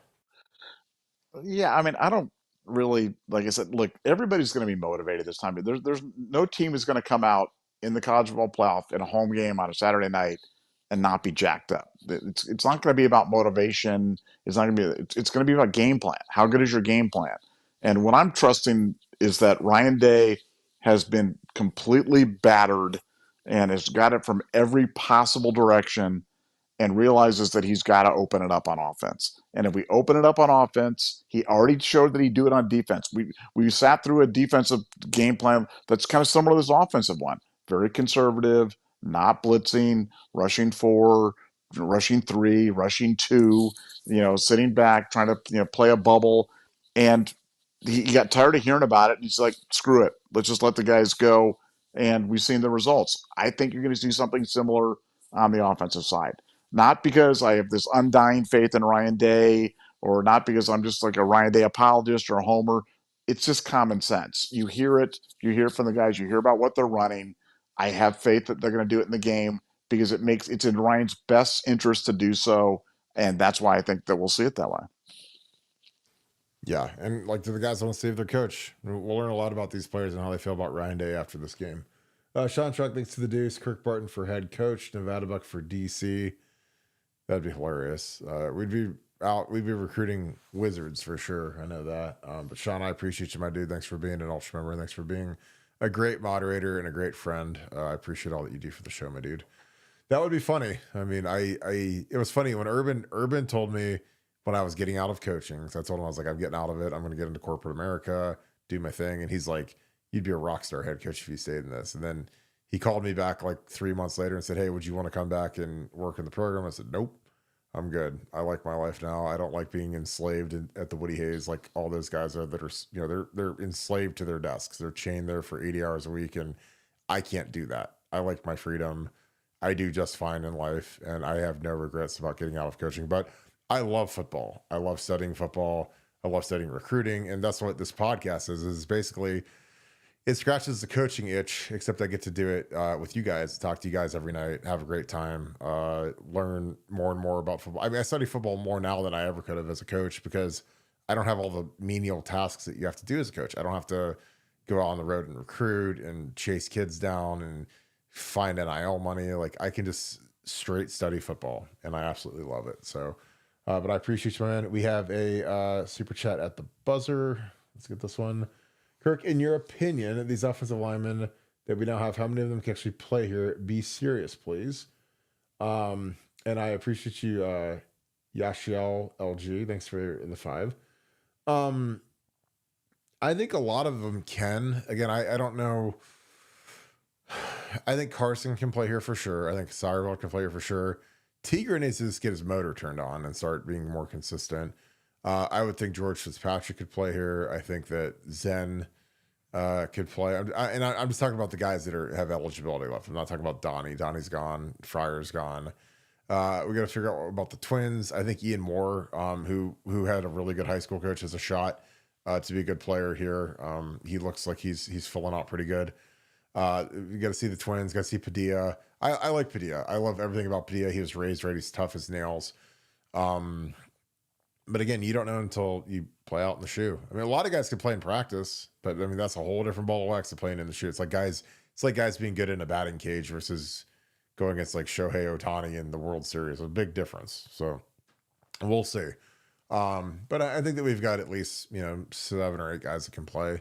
Yeah, I mean, I don't really, like I said, look, everybody's going to be motivated this time. There's no team is going to come out in the college football playoff in a home game on a Saturday night and not be jacked up. It's not going to be about motivation. It's not going to be. It's going to be about game plan. How good is your game plan? And what I'm trusting is that Ryan Day has been completely battered and has got it from every possible direction and realizes that he's got to open it up on offense. And if we open it up on offense, he already showed that he'd do it on defense. We sat through a defensive game plan that's kind of similar to this offensive one. Very conservative, not blitzing, rushing 4, rushing 3, rushing 2, sitting back, trying to play a bubble. And he got tired of hearing about it. And he's like, screw it. Let's just let the guys go. And we've seen the results. I think you're going to see something similar on the offensive side. Not because I have this undying faith in Ryan Day or not because I'm just like a Ryan Day apologist or a homer. It's just common sense. You hear it from the guys, you hear about what they're running. I have faith that they're going to do it in the game because it's in Ryan's best interest to do so. And that's why I think that we'll see it that way. Yeah, and like to the guys that want to save their coach, we'll learn a lot about these players and how they feel about Ryan Day after this game. Sean Truck, thanks to the Deuce. Kirk Barton for head coach. Nevadabuck for DC. That'd be hilarious. We'd be recruiting wizards for sure. I know that. But Sean, I appreciate you, my dude. Thanks for being an ultra member. Thanks for being a great moderator and a great friend. I appreciate all that you do for the show, my dude. That would be funny. I mean, it was funny when Urban told me when I was getting out of coaching. So I told him, I was like, I'm getting out of it. I'm going to get into corporate America, do my thing. And he's like, you'd be a rock star head coach if you stayed in this. And then he called me back like 3 months later and said, hey, would you want to come back and work in the program? I said, nope, I'm good. I like my life now. I don't like being enslaved at the Woody Hayes like all those guys are that are, they're enslaved to their desks. They're chained there for 80 hours a week. And I can't do that. I like my freedom. I do just fine in life. And I have no regrets about getting out of coaching. But I love football. I love studying football. I love studying recruiting. And that's what this podcast is basically it scratches the coaching itch, except I get to do it with you guys, talk to you guys every night, have a great time, learn more and more about football. I mean, I study football more now than I ever could have as a coach because I don't have all the menial tasks that you have to do as a coach. I don't have to go out on the road and recruit and chase kids down and find NIL money. Like I can just straight study football and I absolutely love it. So, but I appreciate you, man. We have a super chat at the buzzer. Let's get this one. Kirk, in your opinion, these offensive linemen that we now have, how many of them can actually play here? Be serious, please. And I appreciate you, Yashiel LG. Thanks for the 5. I think a lot of them can. Again, I don't know. I think Carson can play here for sure. I think Sireville can play here for sure. Tigre needs to just get his motor turned on and start being more consistent. I would think George Fitzpatrick could play here. I think that Zen could play. I'm just talking about the guys that have eligibility left. I'm not talking about Donnie. Donnie's gone. Fryer's gone. We got to figure out about the twins. I think Ian Moore, who had a really good high school coach, has a shot to be a good player here. He looks like he's filling out pretty good. You got to see the twins. Got to see Padilla. I like Padilla. I love everything about Padilla. He was raised right. He's tough as nails. But again, you don't know until you play out in the shoe. I mean, a lot of guys can play in practice, but I mean that's a whole different ball of wax to playing in the shoe. It's like guys being good in a batting cage versus going against like Shohei Ohtani in the World Series. A big difference. So we'll see. But I think that we've got at least, 7 or 8 guys that can play.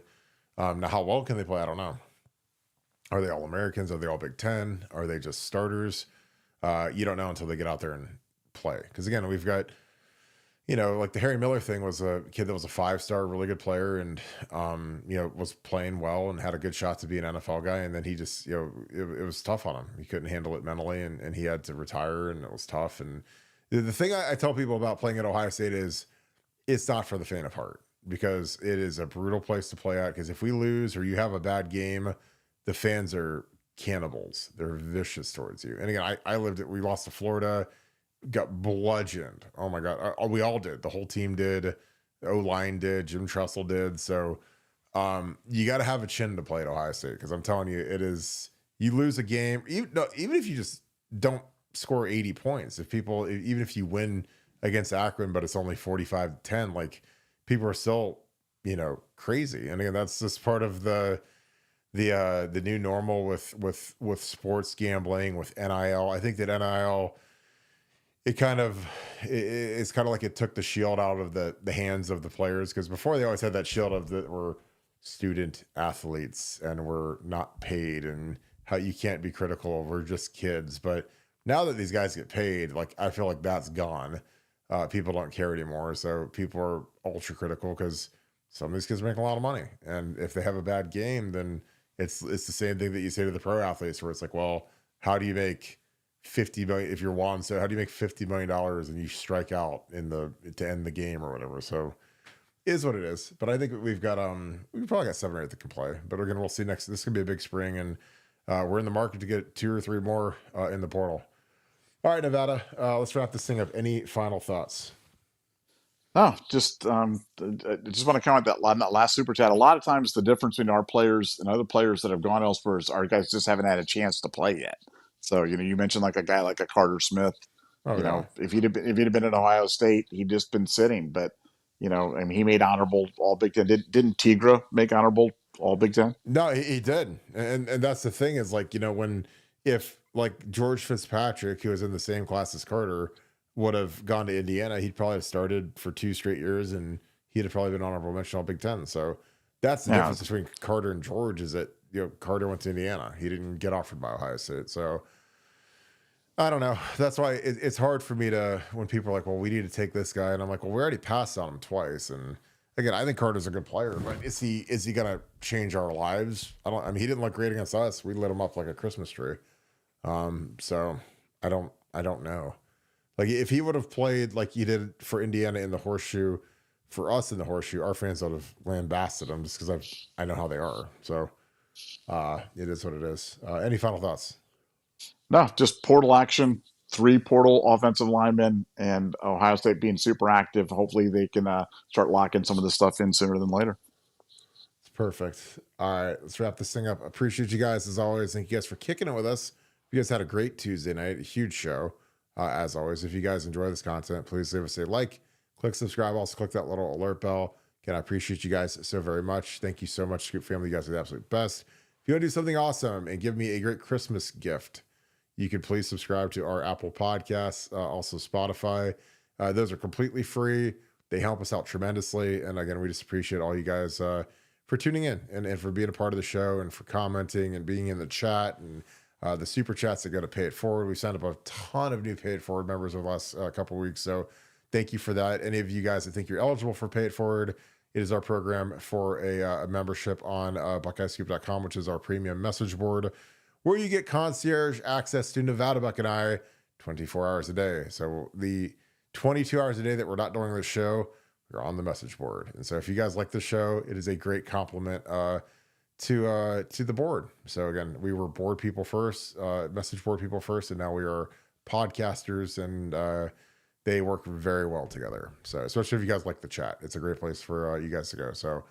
Now, how well can they play? I don't know. Are they all Americans? Are they all Big Ten? Are they just starters? You don't know until they get out there and play. Because again, we've got, like the Harry Miller thing was a kid that was a 5-star, really good player, and was playing well and had a good shot to be an NFL guy. And then he just, it was tough on him. He couldn't handle it mentally, and he had to retire, and it was tough. And the thing I tell people about playing at Ohio State is it's not for the faint of heart, because it is a brutal place to play at. Because if we lose or you have a bad game, the fans are cannibals. They're vicious towards you. And again, we lost to Florida, got bludgeoned. Oh my God. We all did. The whole team did. The O-line did. Jim Tressel did. So you got to have a chin to play at Ohio State, because I'm telling you, you lose a game, even if you just don't score 80 points, even if you win against Akron, but it's only 45-10, like, people are still, crazy. And again, that's just part of the new normal with sports gambling, with NIL. I think that NIL, it's kind of like it took the shield out of the hands of the players, because before they always had that shield of that we're student athletes and we're not paid, and how you can't be critical, we're just kids. But now that these guys get paid, like, I feel like that's gone. People don't care anymore, so people are ultra critical, because some of these kids make a lot of money, and if they have a bad game, then it's the same thing that you say to the pro athletes, where it's like, well, how do you make 50 million if you're Juan? So how do you make $50 million and you strike out to end the game or whatever? So it is what it is. But I think we've probably got 7 or 8 that can play. But again, we'll see next. This is gonna be a big spring, and we're in the market to get 2 or 3 more in the portal. All right, Nevada, let's wrap this thing up. Any final thoughts? No, just I just want to comment that last super chat. A lot of times, the difference between our players and other players that have gone elsewhere is our guys just haven't had a chance to play yet. So you mentioned like a guy like a Carter Smith. Oh, yeah. If he'd have been at Ohio State, he'd just been sitting. But I mean, he made honorable All Big Ten. Didn't Tigra make honorable All Big Ten? No, he did, and that's the thing is, like, if like George Fitzpatrick, who was in the same class as Carter, would have gone to Indiana, he'd probably have started for 2 straight years, and he'd have probably been honorable mention All Big Ten. So that's the difference between Carter and George, is that Carter went to Indiana. He didn't get offered by Ohio State. So I don't know. That's why it's hard for me when people are like, well, we need to take this guy. And I'm like, well, we already passed on him twice. And again, I think Carter's a good player, but is he going to change our lives? I mean, he didn't look great against us. We lit him up like a Christmas tree. So I don't know. Like, if he would have played like he did for Indiana in the Horseshoe, for us in the Horseshoe, our fans would have lambasted him, just because I know how they are. So it is what it is. Any final thoughts? No, just portal action. 3 portal offensive linemen, and Ohio State being super active. Hopefully they can start locking some of this stuff in sooner than later. It's perfect. All right, let's wrap this thing up. Appreciate you guys as always. Thank you guys for kicking it with us. You guys had a great Tuesday night, a huge show. As always, if you guys enjoy this content, please leave us a like, click subscribe, also click that little alert bell. Again, I appreciate you guys so very much. Thank you so much, Scoop family. You guys are the absolute best. If you want to do something awesome and give me a great Christmas gift, you can please subscribe to our Apple Podcasts, also Spotify. Those are completely free. They help us out tremendously. And again, we just appreciate all you guys for tuning in and for being a part of the show, and for commenting and being in the chat, and the super chats that go to Pay It Forward. We signed up a ton of new Pay It Forward members over the last couple of weeks. So thank you for that. Any of you guys that think you're eligible for Pay It Forward, it is our program for a membership on BuckeyeScoop.com, which is our premium message board, where you get concierge access to Nevadabuck and I 24 hours a day. So the 22 hours a day that we're not doing this show, we're on the message board. And so if you guys like the show, it is a great compliment to the board. So again, we were board people first, message board people first, and now we are podcasters, and they work very well together. So especially if you guys like the chat, it's a great place for you guys to go. So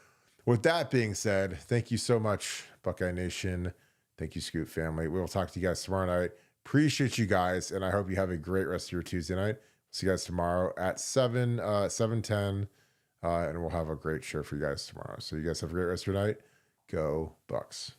with that being said, thank you so much, Buckeye Nation. Thank you, Scoop family. We will talk to you guys tomorrow night. Appreciate you guys, and I hope you have a great rest of your Tuesday night. See you guys tomorrow at 7:10, and we'll have a great show for you guys tomorrow. So you guys have a great rest of your night. Go Bucks.